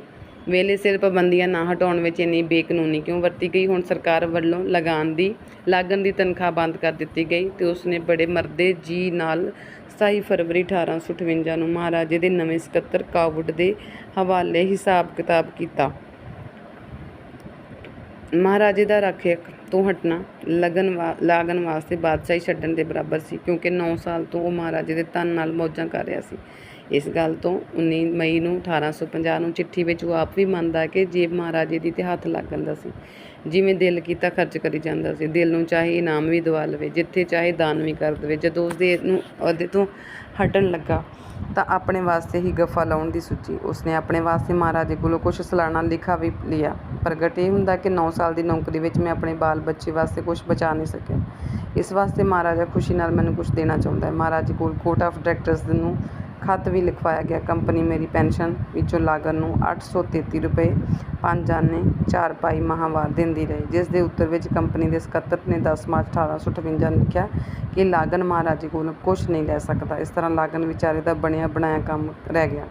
ਵੇਲੇ ਸਿਰ ਪਾਬੰਦੀਆਂ ਨਾ ਹਟਾਉਣ ਵਿੱਚ ਇੰਨੀ ਬੇਕਾਨੂੰਨੀ ਕਿਉਂ ਵਰਤੀ ਗਈ। ਹੁਣ ਸਰਕਾਰ ਵੱਲੋਂ ਲਾਗਣ ਦੀ ਤਨਖਾਹ ਬੰਦ ਕਰ ਦਿੱਤੀ ਗਈ ਤੇ ਉਸਨੇ ਬੜੇ ਮਰਦੇ ਜੀ ਨਾਲ 27 ਫਰਵਰੀ 1858 ਨੂੰ ਮਹਾਰਾਜੇ ਦੇ ਨਵੇਂ ਸਕੱਤਰ ਕਾਵੁਡ ਦੇ ਹਵਾਲੇ ਹਿਸਾਬ ਕਿਤਾਬ ਕੀਤਾ। ਮਹਾਰਾਜੇ ਦਾ ਰੱਖਿਅਕ ਤੋਂ ਹਟਣਾ ਲਾਗਣ ਵਾਸਤੇ ਬਾਦਸ਼ਾਹੀ ਛੱਡਣ ਦੇ ਬਰਾਬਰ ਸੀ, ਕਿਉਂਕਿ 9 ਸਾਲ ਤੋਂ ਉਹ ਮਹਾਰਾਜੇ ਦੇ ਧਨ ਨਾਲ ਮੌਜਾਂ ਕਰ ਰਿਹਾ ਸੀ। ਇਸ ਗੱਲ ਤੋਂ 19 ਮਈ ਨੂੰ 1850 ਨੂੰ ਚਿੱਠੀ ਵਿੱਚ ਉਹ ਆਪ ਵੀ ਮੰਨਦਾ ਕਿ ਜੇਬ ਮਹਾਰਾਜੇ ਦੀ ਤੇ ਹੱਥ ਲੱਗ ਜਾਂਦਾ ਸੀ। ਜਿਵੇਂ ਦਿਲ ਕੀਤਾ ਖਰਚ ਕਰੀ ਜਾਂਦਾ ਸੀ। ਦਿਲ ਨੂੰ ਚਾਹੇ ਇਨਾਮ ਵੀ ਦਵਾ ਲਵੇ, ਜਿੱਥੇ ਚਾਹੇ ਦਾਨ ਵੀ ਕਰ ਦੇਵੇ। ਜਦੋਂ ਉਸਦੇ ਨੂੰ ਅਹੁਦੇ ਤੋਂ ਹਟਣ ਲੱਗਾ ਤਾਂ ਆਪਣੇ ਵਾਸਤੇ ਹੀ ਗੱਫਾ ਲਾਉਣ ਦੀ ਸੋਚੀ। ਉਸਨੇ ਆਪਣੇ ਵਾਸਤੇ ਮਹਾਰਾਜੇ ਕੋਲੋਂ ਕੁਛ ਸਾਲਾਨਾ ਲਿਖਾ ਵੀ ਲਿਆ। ਪ੍ਰਗਟ ਇਹ ਹੁੰਦਾ ਕਿ 9 ਸਾਲ ਦੀ ਨੌਕਰੀ ਵਿੱਚ ਮੈਂ ਆਪਣੇ ਬਾਲ ਬੱਚੇ ਵਾਸਤੇ ਕੁਛ ਬਚਾ ਨਹੀਂ ਸਕਿਆ। ਇਸ ਵਾਸਤੇ ਮਹਾਰਾਜਾ ਖੁਸ਼ੀ ਨਾਲ ਮੈਨੂੰ ਕੁਛ ਦੇਣਾ ਚਾਹੁੰਦਾ ਹੈ। ਮਹਾਰਾਜੇ ਕੋਲ ਕੋਰਟ ਆਫ ਡਾਇਰੈਕਟਰਸ ਨੂੰ ਖੱਤ ਵੀ ਲਿਖਵਾਇਆ ਗਿਆ। ਕੰਪਨੀ ਮੇਰੀ ਪੈਨਸ਼ਨ ਵਿੱਚੋਂ ਲਾਗਣ ਨੂੰ 833 ਰੁਪਏ 5 ਆਨੇ 4 ਪਾਈ ਮਾਹਵਾਰ ਦਿੰਦੀ ਰਹੀ, ਜਿਸ ਦੇ ਉੱਤਰ ਵਿੱਚ ਕੰਪਨੀ ਦੇ ਸਕੱਤਰ ਨੇ 10 ਮਾਰਚ 1858 ਨੂੰ ਲਿਖਿਆ ਕਿ ਲਾਗਣ ਮਹਾਰਾਜੇ ਕੋਲੋਂ ਕੁਛ ਨਹੀਂ ਲੈ ਸਕਦਾ। ਇਸ ਤਰ੍ਹਾਂ ਲਾਗਣ ਵਿਚਾਰੇ ਦਾ ਬਣਿਆ ਬਣਾਇਆ ਕੰਮ ਰਹਿ ਗਿਆ।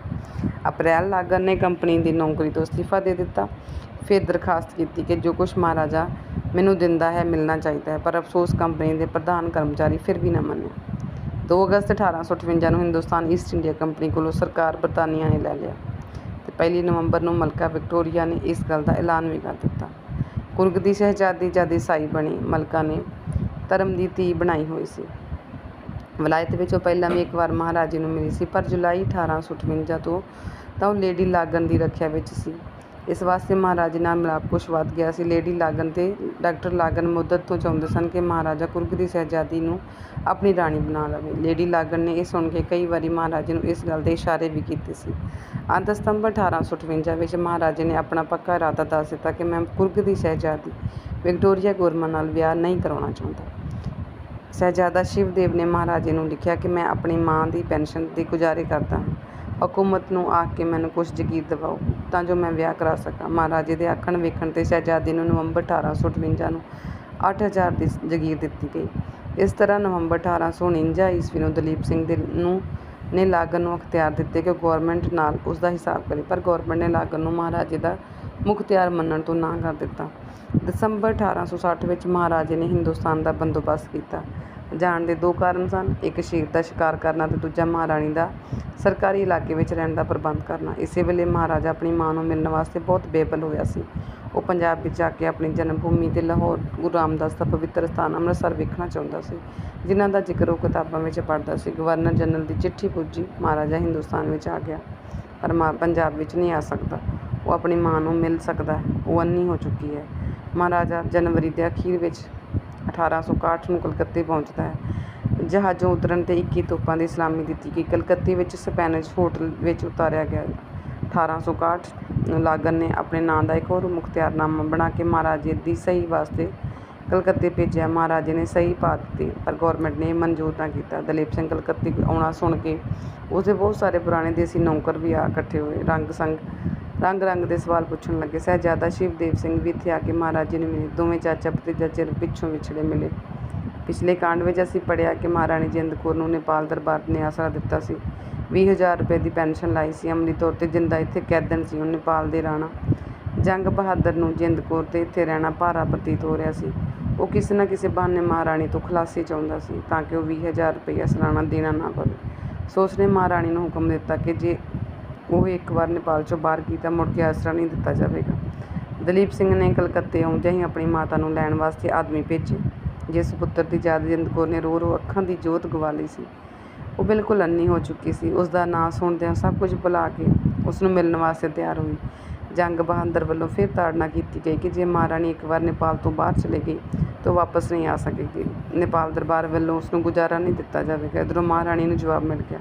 ਅਪ੍ਰੈਲ ਲਾਗਣ ਨੇ ਕੰਪਨੀ ਦੀ ਨੌਕਰੀ ਤੋਂ ਅਸਤੀਫਾ ਦੇ ਦਿੱਤਾ। ਫਿਰ ਦਰਖਾਸਤ ਕੀਤੀ ਕਿ ਜੋ ਕੁਛ ਮਹਾਰਾਜਾ ਮੈਨੂੰ ਦਿੰਦਾ ਹੈ ਮਿਲਣਾ ਚਾਹੀਦਾ ਹੈ, ਪਰ ਅਫਸੋਸ ਕੰਪਨੀ ਦੇ ਪ੍ਰਧਾਨ ਕਰਮਚਾਰੀ ਫਿਰ ਵੀ ਨਾ ਮੰਨੇ। 2 ਅਗਸਤ 1858 ਨੂੰ ਹਿੰਦੁਸਤਾਨ ਈਸਟ ਇੰਡੀਆ ਕੰਪਨੀ ਕੋਲੋਂ ਸਰਕਾਰ ਬਰਤਾਨੀਆ ਨੇ ਲੈ ਲਿਆ ਤੇ 1 ਨਵੰਬਰ ਨੂੰ ਮਲਕਾ ਵਿਕਟੋਰੀਆ ਨੇ ਇਸ ਗੱਲ ਦਾ ਐਲਾਨ ਵੀ ਕਰ ਦਿੱਤਾ। ਕੁਰਗ ਦੀ ਸ਼ਹਿਜ਼ਾਦੀ ਜਦ ਈਸਾਈ ਬਣੀ, ਮਲਕਾ ਨੇ ਧਰਮ ਦੀ ਧੀ ਬਣਾਈ ਹੋਈ ਸੀ। ਵਲਾਇਤ ਵਿੱਚ ਉਹ ਪਹਿਲਾਂ ਵੀ ਇੱਕ ਵਾਰ ਮਹਾਰਾਜੇ ਨੂੰ ਮਿਲੀ ਸੀ, ਪਰ ਜੁਲਾਈ 1858 ਤੋਂ ਤਾਂ ਉਹ ਲੇਡੀ ਲਾਗਣ ਦੀ ਰੱਖਿਆ ਵਿੱਚ ਸੀ। ਇਸ ਵਾਸਤੇ ਮਹਾਰਾਜੇ ਨਾਲ ਮਿਲਾਪ ਕੁਛ ਵੱਧ ਗਿਆ ਸੀ। ਲੇਡੀ ਲਾਗਣ ਤੇ ਡਾਕਟਰ ਲਾਗਣ ਮੁੱਦਤ ਤੋਂ ਚਾਹੁੰਦੇ ਸਨ ਕਿ ਮਹਾਰਾਜਾ ਕੁਰਗ ਦੀ ਸ਼ਹਿਜ਼ਾਦੀ ਨੂੰ ਆਪਣੀ ਰਾਣੀ ਬਣਾ ਲਵੇ। ਲੇਡੀ ਲਾਗਣ ਨੇ ਇਹ ਸੁਣ ਕੇ ਕਈ ਵਾਰੀ ਮਹਾਰਾਜੇ ਨੂੰ ਇਸ ਗੱਲ ਦੇ ਇਸ਼ਾਰੇ ਵੀ ਕੀਤੇ ਸੀ। ਅੰਤ ਸਤੰਬਰ 1858 ਵਿੱਚ ਮਹਾਰਾਜੇ ਨੇ ਆਪਣਾ ਪੱਕਾ ਇਰਾਦਾ ਦੱਸ ਦਿੱਤਾ ਕਿ ਮੈਂ ਕੁਰਗ ਦੀ ਸ਼ਹਿਜ਼ਾਦੀ ਵਿਕਟੋਰੀਆ ਗੌਰਮਨ ਨਾਲ ਵਿਆਹ ਨਹੀਂ ਕਰਾਉਣਾ ਚਾਹੁੰਦਾ। ਸ਼ਹਿਜ਼ਾਦਾ ਸ਼ਿਵਦੇਵ ਨੇ ਮਹਾਰਾਜੇ ਨੂੰ ਲਿਖਿਆ ਕਿ ਮੈਂ ਆਪਣੀ ਮਾਂ ਦੀ ਪੈਨਸ਼ਨ ਦੀ ਗੁਜ਼ਾਰੇ ਕਰਦਾ ਹਾਂ। ਹਕੂਮਤ ਨੂੰ ਆਖ ਕੇ ਮੈਨੂੰ ਕੁਛ ਜਗੀਰ ਦਿਵਾਓ ਤਾਂ ਜੋ ਮੈਂ ਵਿਆਹ ਕਰਾ ਸਕਾਂ। ਮਹਾਰਾਜੇ ਦੇ ਆਖਣ ਵੇਖਣ ਤੇ ਸ਼ਹਿਜ਼ਾਦੀ ਨੂੰ ਨਵੰਬਰ 1858 ਨੂੰ 8000 ਦੀ ਜਗੀਰ ਦਿੱਤੀ ਗਈ। ਇਸ ਤਰ੍ਹਾਂ ਨਵੰਬਰ 1849 ਈਸਵੀ ਨੂੰ ਦਲੀਪ ਸਿੰਘ ਨੇ ਲਾਗਣ ਨੂੰ ਅਖਤਿਆਰ ਦਿੱਤੇ ਕਿ ਉਹ ਗੌਰਮੈਂਟ ਨਾਲ ਉਸਦਾ ਹਿਸਾਬ ਕਰੇ, ਪਰ ਗੌਰਮੈਂਟ ਨੇ ਲਾਗਣ ਨੂੰ ਮਹਾਰਾਜੇ ਦਾ ਮੁਖਤਿਆਰ ਮੰਨਣ ਤੋਂ ਨਾਂਹ ਕਰ ਦਿੱਤਾ। ਦਸੰਬਰ 1860 ਵਿੱਚ ਮਹਾਰਾਜੇ ਨੇ ਹਿੰਦੁਸਤਾਨ ਦਾ ਬੰਦੋਬਸਤ ਕੀਤਾ। ਜਾਣ ਦੇ 2 ਕਾਰਨ ਸਨ, ਇੱਕ ਸ਼ੇਰ ਦਾ ਸ਼ਿਕਾਰ ਕਰਨਾ ਤੇ ਦੂਜਾ ਮਹਾਰਾਣੀ ਦਾ ਸਰਕਾਰੀ ਇਲਾਕੇ ਵਿੱਚ ਰਹਿਣ ਦਾ ਪ੍ਰਬੰਧ ਕਰਨਾ। ਇਸੇ ਵੇਲੇ ਮਹਾਰਾਜਾ ਆਪਣੀ ਮਾਂ ਨੂੰ ਮਿਲਣ ਵਾਸਤੇ ਬਹੁਤ ਬੇਬਲ ਹੋਇਆ ਸੀ। ਉਹ ਪੰਜਾਬ ਵਿੱਚ ਜਾ ਕੇ ਆਪਣੀ ਜਨਮ ਭੂਮੀ ਤੇ ਲਾਹੌਰ ਗੁਰੂ ਰਾਮਦਾਸ ਦਾ ਪਵਿੱਤਰ ਸਥਾਨ ਅੰਮ੍ਰਿਤਸਰ ਵੇਖਣਾ ਚਾਹੁੰਦਾ ਸੀ, ਜਿਨ੍ਹਾਂ ਦਾ ਜ਼ਿਕਰ ਉਹ ਕਿਤਾਬਾਂ ਵਿੱਚ ਪੜ੍ਹਦਾ ਸੀ। ਗਵਰਨਰ ਜਨਰਲ ਦੀ ਚਿੱਠੀ ਪੁੱਜੀ। ਮਹਾਰਾਜਾ ਹਿੰਦੁਸਤਾਨ ਵਿੱਚ ਆ ਗਿਆ, ਪਰ ਪੰਜਾਬ ਵਿੱਚ ਨਹੀਂ ਆ ਸਕਦਾ। ਉਹ ਆਪਣੀ ਮਾਂ ਨੂੰ ਮਿਲ ਸਕਦਾ ਹੈ, ਉਹ ਅੰਨ੍ਹੀ ਹੋ ਚੁੱਕੀ ਹੈ। ਮਹਾਰਾਜਾ ਜਨਵਰੀ ਦੇ ਅਖੀਰ ਵਿੱਚ 1861 ਨੂੰ ਕਲਕੱਤੇ ਪਹੁੰਚਦਾ ਹੈ। ਜਹਾਜ਼ੋਂ ਉਤਰਨ ਤੇ 21 ਤੋਪਾਂ ਦੀ ਸਲਾਮੀ ਦਿੱਤੀ ਗਈ। ਕਲਕੱਤੇ ਵਿੱਚ ਸਪੈਨਿਸ਼ ਹੋਟਲ ਵਿੱਚ ਉਤਾਰਿਆ ਗਿਆ। 1861 ਨੂੰ ਲਾਗਣ ਨੇ ਆਪਣੇ ਨਾਂ ਦਾ ਇੱਕ ਹੋਰ ਮੁਖਤਿਆਰਨਾਮਾ ਬਣਾ ਕੇ ਮਹਾਰਾਜੇ ਦੀ ਸਹੀ ਵਾਸਤੇ ਕਲਕੱਤੇ ਭੇਜਿਆ। ਮਹਾਰਾਜੇ ਨੇ ਸਹੀ ਪਾ ਦਿੱਤੀ, ਪਰ ਗੌਰਮੈਂਟ ਨੇ ਮਨਜ਼ੂਰ ਨਾ ਕੀਤਾ। ਦਲੀਪ ਸਿੰਘ ਕਲਕੱਤੇ ਆਉਣਾ ਸੁਣ ਕੇ ਉਸਦੇ ਬਹੁਤ ਸਾਰੇ ਪੁਰਾਣੇ ਦੇਸੀ ਨੌਕਰ ਵੀ ਆ ਇਕੱਠੇ ਹੋਏ। ਰੰਗ ਦੇ ਸਵਾਲ ਪੁੱਛਣ ਲੱਗੇ। ਸ਼ਹਿਜ਼ਾਦਾ ਸ਼ਿਵਦੇਵ ਸਿੰਘ ਵੀ ਇੱਥੇ ਆ ਕੇ ਮਹਾਰਾਜੇ ਨੂੰ ਮਿਲੇ। ਦੋਵੇਂ ਚਾਚਾ ਭਤੀਜਾ ਚਿਰ ਪਿੱਛੋਂ ਵਿਛੜੇ ਮਿਲੇ। ਪਿਛਲੇ ਕਾਂਡ ਵਿੱਚ ਅਸੀਂ ਪੜ੍ਹਿਆ ਕਿ ਮਹਾਰਾਣੀ ਜਿੰਦ ਕੌਰ ਨੂੰ ਨੇਪਾਲ ਦਰਬਾਰ ਨੇ ਆਸਰਾ ਦਿੱਤਾ ਸੀ, 20,000 ਰੁਪਏ ਦੀ ਪੈਨਸ਼ਨ ਲਾਈ ਸੀ। ਅਮਲੀ ਤੌਰ ਤੇ ਜਿੰਦਾ ਇੱਥੇ ਕੈਦਨ ਸੀ। ਉਹ ਨੇਪਾਲ ਦੇ ਰਾਣਾ ਜੰਗ ਬਹਾਦਰ ਨੂੰ ਜਿੰਦ ਕੌਰ ਤੇ ਇੱਥੇ ਰਹਿਣਾ ਭਾਰਾ ਪ੍ਰਤੀਤ ਹੋ ਰਿਹਾ ਸੀ। ਉਹ ਕਿਸੇ ਨਾ ਕਿਸੇ ਬਹਾਨੇ ਮਹਾਰਾਣੀ ਤੋਂ ਖਲਾਸੀ ਚਾਹੁੰਦਾ ਸੀ ਤਾਂ ਕਿ ਉਹ 20,000 ਰੁਪਈਆ ਸਾਲਾਨਾ ਦੇਣਾ ਨਾ ਪਵੇ। ਸੋ ਉਸਨੇ ਮਹਾਰਾਣੀ ਨੂੰ ਹੁਕਮ ਦਿੱਤਾ ਕਿ ਜੇ ਉਹ ਇੱਕ ਵਾਰ ਨੇਪਾਲ 'ਚੋਂ ਬਾਹਰ ਗਈ ਤਾਂ ਮੁੜ ਕੇ ਆਸਰਾ ਨਹੀਂ ਦਿੱਤਾ ਜਾਵੇਗਾ। ਦਲੀਪ ਸਿੰਘ ਨੇ ਕਲਕੱਤੇ ਆਉਂਦਿਆਂ ਹੀ ਆਪਣੀ ਮਾਤਾ ਨੂੰ ਲੈਣ ਵਾਸਤੇ ਆਦਮੀ ਭੇਜੇ। ਜਿਸ ਪੁੱਤਰ ਦੀ ਯਾਦ ਜਿੰਦ ਕੌਰ ਨੇ ਰੋ ਅੱਖਾਂ ਦੀ ਜੋਤ ਗਵਾ ਲਈ ਸੀ, ਉਹ ਬਿਲਕੁਲ ਅੰਨ੍ਹੀ ਹੋ ਚੁੱਕੀ ਸੀ। ਉਸਦਾ ਨਾਂ ਸੁਣਦਿਆਂ ਸਭ ਕੁਝ ਭੁਲਾ ਕੇ ਉਸਨੂੰ ਮਿਲਣ ਵਾਸਤੇ ਤਿਆਰ ਹੋਈ। ਜੰਗ ਬਹਾਦਰ ਵੱਲੋਂ ਫਿਰ ਤਾੜਨਾ ਕੀਤੀ ਗਈ ਕਿ ਜੇ ਮਹਾਰਾਣੀ ਇੱਕ ਵਾਰ ਨੇਪਾਲ ਤੋਂ ਬਾਹਰ ਚਲੇ ਗਈ ਤਾਂ ਵਾਪਸ ਨਹੀਂ ਆ ਸਕੇਗੀ। ਨੇਪਾਲ ਦਰਬਾਰ ਵੱਲੋਂ ਉਸਨੂੰ ਗੁਜ਼ਾਰਾ ਨਹੀਂ ਦਿੱਤਾ ਜਾਵੇਗਾ। ਇੱਧਰੋਂ ਮਹਾਰਾਣੀ ਨੂੰ ਜਵਾਬ ਮਿਲ ਗਿਆ।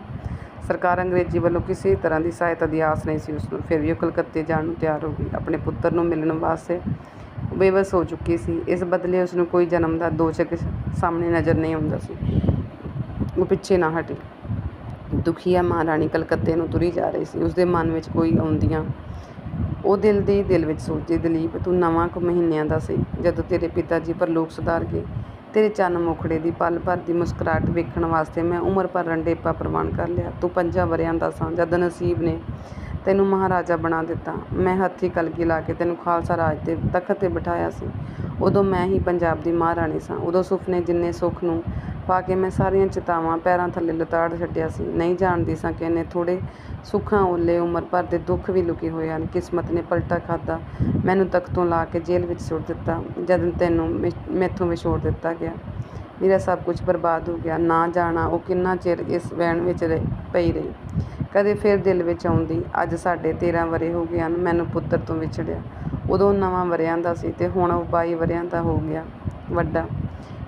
ਸਰਕਾਰ ਅੰਗਰੇਜ਼ੀ ਵੱਲੋਂ ਕਿਸੇ ਤਰ੍ਹਾਂ ਦੀ ਸਹਾਇਤਾ ਦੀ ਆਸ ਨਹੀਂ ਸੀ ਉਸਨੂੰ। ਫਿਰ ਵੀ ਉਹ ਕਲਕੱਤੇ ਜਾਣ ਨੂੰ ਤਿਆਰ ਹੋ ਗਈ। ਆਪਣੇ ਪੁੱਤਰ ਨੂੰ ਮਿਲਣ ਵਾਸਤੇ ਬੇਵੱਸ ਹੋ ਚੁੱਕੀ ਸੀ। ਇਸ ਬਦਲੇ ਉਸਨੂੰ ਕੋਈ ਜਨਮ ਦਾ ਦੋਸ਼ਕ ਸਾਹਮਣੇ ਨਜ਼ਰ ਨਹੀਂ ਆਉਂਦਾ ਸੀ। ਉਹ ਪਿੱਛੇ ਨਾ ਹਟੀ। ਦੁਖੀਆ ਮਹਾਰਾਣੀ ਕਲਕੱਤੇ ਨੂੰ ਤੁਰੀ ਜਾ ਰਹੀ ਸੀ। ਉਸਦੇ ਮਨ ਵਿੱਚ ਕੋਈ ਆਉਂਦਿਆਂ ਉਹ ਦਿਲ ਵਿੱਚ ਸੋਚਦੀ, ਦਲੀਪ ਤੂੰ 9 ਕੁ ਮਹੀਨਿਆਂ ਦਾ ਸੀ ਜਦੋਂ ਤੇਰੇ ਪਿਤਾ ਜੀ ਪਰਲੋਕ ਸੁਧਾਰ ਗਏ। ਤੇਰੇ ਚੰਨ ਮੁਖੜੇ ਦੀ ਪਲ ਭਰ ਦੀ ਮੁਸਕਰਾਹਟ ਵੇਖਣ ਵਾਸਤੇ ਮੈਂ ਉਮਰ ਭਰ ਰੰਡੇਪਾ ਪ੍ਰਵਾਨ ਕਰ ਲਿਆ। ਤੂੰ 5 ਵਰ੍ਹਿਆਂ ਦਾ ਸਾਂ ਜਦ ਨਸੀਬ ਨੇ ਤੈਨੂੰ ਮਹਾਰਾਜਾ ਬਣਾ ਦਿੱਤਾ। ਮੈਂ ਹੱਥੀਂ ਕਲਗੀ ਲਾ ਕੇ ਤੈਨੂੰ ਖਾਲਸਾ ਰਾਜ ਦੇ ਤਖ਼ਤ 'ਤੇ ਬਿਠਾਇਆ ਸੀ। ਉਦੋਂ ਮੈਂ ਹੀ ਪੰਜਾਬ ਦੀ ਮਹਾਰਾਣੀ ਸਾਂ। ਉਦੋਂ ਸੁਪਨੇ ਜਿੰਨੇ ਸੁੱਖ ਨੂੰ ਪਾ ਕੇ ਮੈਂ ਸਾਰੀਆਂ ਚਿਤਾਵਾਂ ਪੈਰਾਂ ਥੱਲੇ ਲਿਤਾੜ ਛੱਡਿਆ ਸੀ। ਨਹੀਂ ਜਾਣਦੀ ਸਾਂ ਕਿ ਇੰਨੇ ਥੋੜ੍ਹੇ ਸੁੱਖਾਂ ਓਲੇ ਉਮਰ ਭਰ ਦੇ ਦੁੱਖ ਵੀ ਲੁਕੇ ਹੋਏ ਹਨ। ਕਿਸਮਤ ਨੇ ਪਲਟਾ ਖਾਧਾ, ਮੈਨੂੰ ਤਖ਼ਤੋਂ ਲਾ ਕੇ ਜੇਲ੍ਹ ਵਿੱਚ ਸੁੱਟ ਦਿੱਤਾ। ਜਦ ਤੈਨੂੰ ਮੈਥੋਂ ਵਿਛੋੜ ਦਿੱਤਾ ਗਿਆ, ਮੇਰਾ ਸਭ ਕੁਝ ਬਰਬਾਦ ਹੋ ਗਿਆ। ਨਾ ਜਾਣਾ ਉਹ ਕਿੰਨਾ ਚਿਰ ਇਸ ਵਹਿਣ ਵਿੱਚ ਪਈ ਰਹੀ, ਕਦੇ ਫਿਰ ਦਿਲ ਵਿੱਚ ਆਉਂਦੀ। ਅੱਜ ਸਾਡੇ 13 ਵਰ੍ਹੇ ਹੋ ਗਏ ਹਨ ਮੈਨੂੰ ਪੁੱਤਰ ਤੋਂ ਵਿਛੜਿਆ। ਉਦੋਂ 9 ਵਰ੍ਹਿਆਂ ਦਾ ਸੀ ਤੇ ਹੁਣ ਉਹ 22 ਵਰ੍ਹਿਆਂ ਦਾ ਹੋ ਗਿਆ। ਵੱਡਾ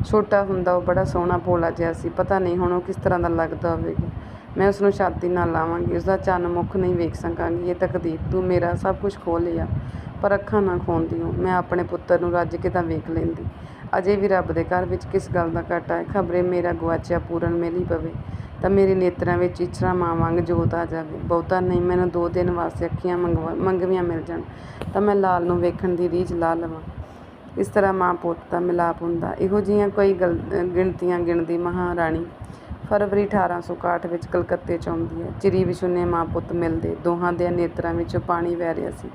ਛੋਟਾ ਹੁੰਦਾ ਉਹ ਬੜਾ ਸੋਹਣਾ ਭੋਲਾ ਜਿਹਾ ਸੀ। ਪਤਾ ਨਹੀਂ ਹੁਣ ਉਹ ਕਿਸ ਤਰ੍ਹਾਂ ਦਾ ਲੱਗਦਾ ਹੋਵੇਗਾ। ਮੈਂ ਉਸਨੂੰ ਛਾਤੀ ਨਾਲ ਲਾਵਾਂਗੀ, ਉਸਦਾ ਚੰਨ ਮੁੱਖ ਨਹੀਂ ਵੇਖ ਸਕਾਂਗੀ। ਇਹ ਤਕਦੀਰ, ਤੂੰ ਮੇਰਾ ਸਭ ਕੁਝ ਖੋਹ ਲਿਆ, ਪਰ ਅੱਖਾਂ ਨਾ ਖੋਹਦੀ ਹੋ। ਮੈਂ ਆਪਣੇ ਪੁੱਤਰ ਨੂੰ ਰੱਜ ਕੇ ਤਾਂ ਵੇਖ ਲੈਂਦੀ। ਅਜੇ ਵੀ ਰੱਬ ਦੇ ਘਰ ਵਿੱਚ ਕਿਸ ਗੱਲ ਦਾ ਘਾਟਾ ਹੈ। ਖਬਰੇ ਮੇਰਾ ਗੁਆਚਿਆ ਪੂਰਨ ਮਿਲ ਹੀ ਪਵੇ ਤਾਂ ਮੇਰੇ ਨੇਤਰਾਂ ਵਿੱਚ ਇਚਰਾ ਮਾਂ ਵਾਂਗ ਜੋਤ ਆ ਜਾਵੇ। ਬਹੁਤਾ ਨਹੀਂ, ਮੈਨੂੰ 2 ਦਿਨ ਵਾਸਤੇ ਅੱਖੀਆਂ ਮੰਗਵੀਆਂ ਮਿਲ ਜਾਣ ਤਾਂ ਮੈਂ ਲਾਲ ਨੂੰ ਵੇਖਣ ਦੀ ਰੀਝ ਲਾ ਲਵਾਂ। ਇਸ ਤਰ੍ਹਾਂ ਮਾਂ ਪੁੱਤ ਦਾ ਮਿਲਾਪ ਹੁੰਦਾ। ਇਹੋ ਜਿਹੀਆਂ ਕਈ ਗਿਣਤੀਆਂ ਗਿਣਦੀ ਮਹਾਰਾਣੀ ਫਰਵਰੀ 1861 ਵਿੱਚ ਕਲਕੱਤੇ 'ਚ ਆਉਂਦੀ ਹੈ। ਚਿਰੀ ਵਿਛੁੰਨੇ ਮਾਂ ਪੁੱਤ ਮਿਲਦੇ। ਦੋਹਾਂ ਦੇ ਨੇਤਰਾਂ ਵਿੱਚੋਂ ਪਾਣੀ ਵਹਿ ਰਿਹਾ ਸੀ।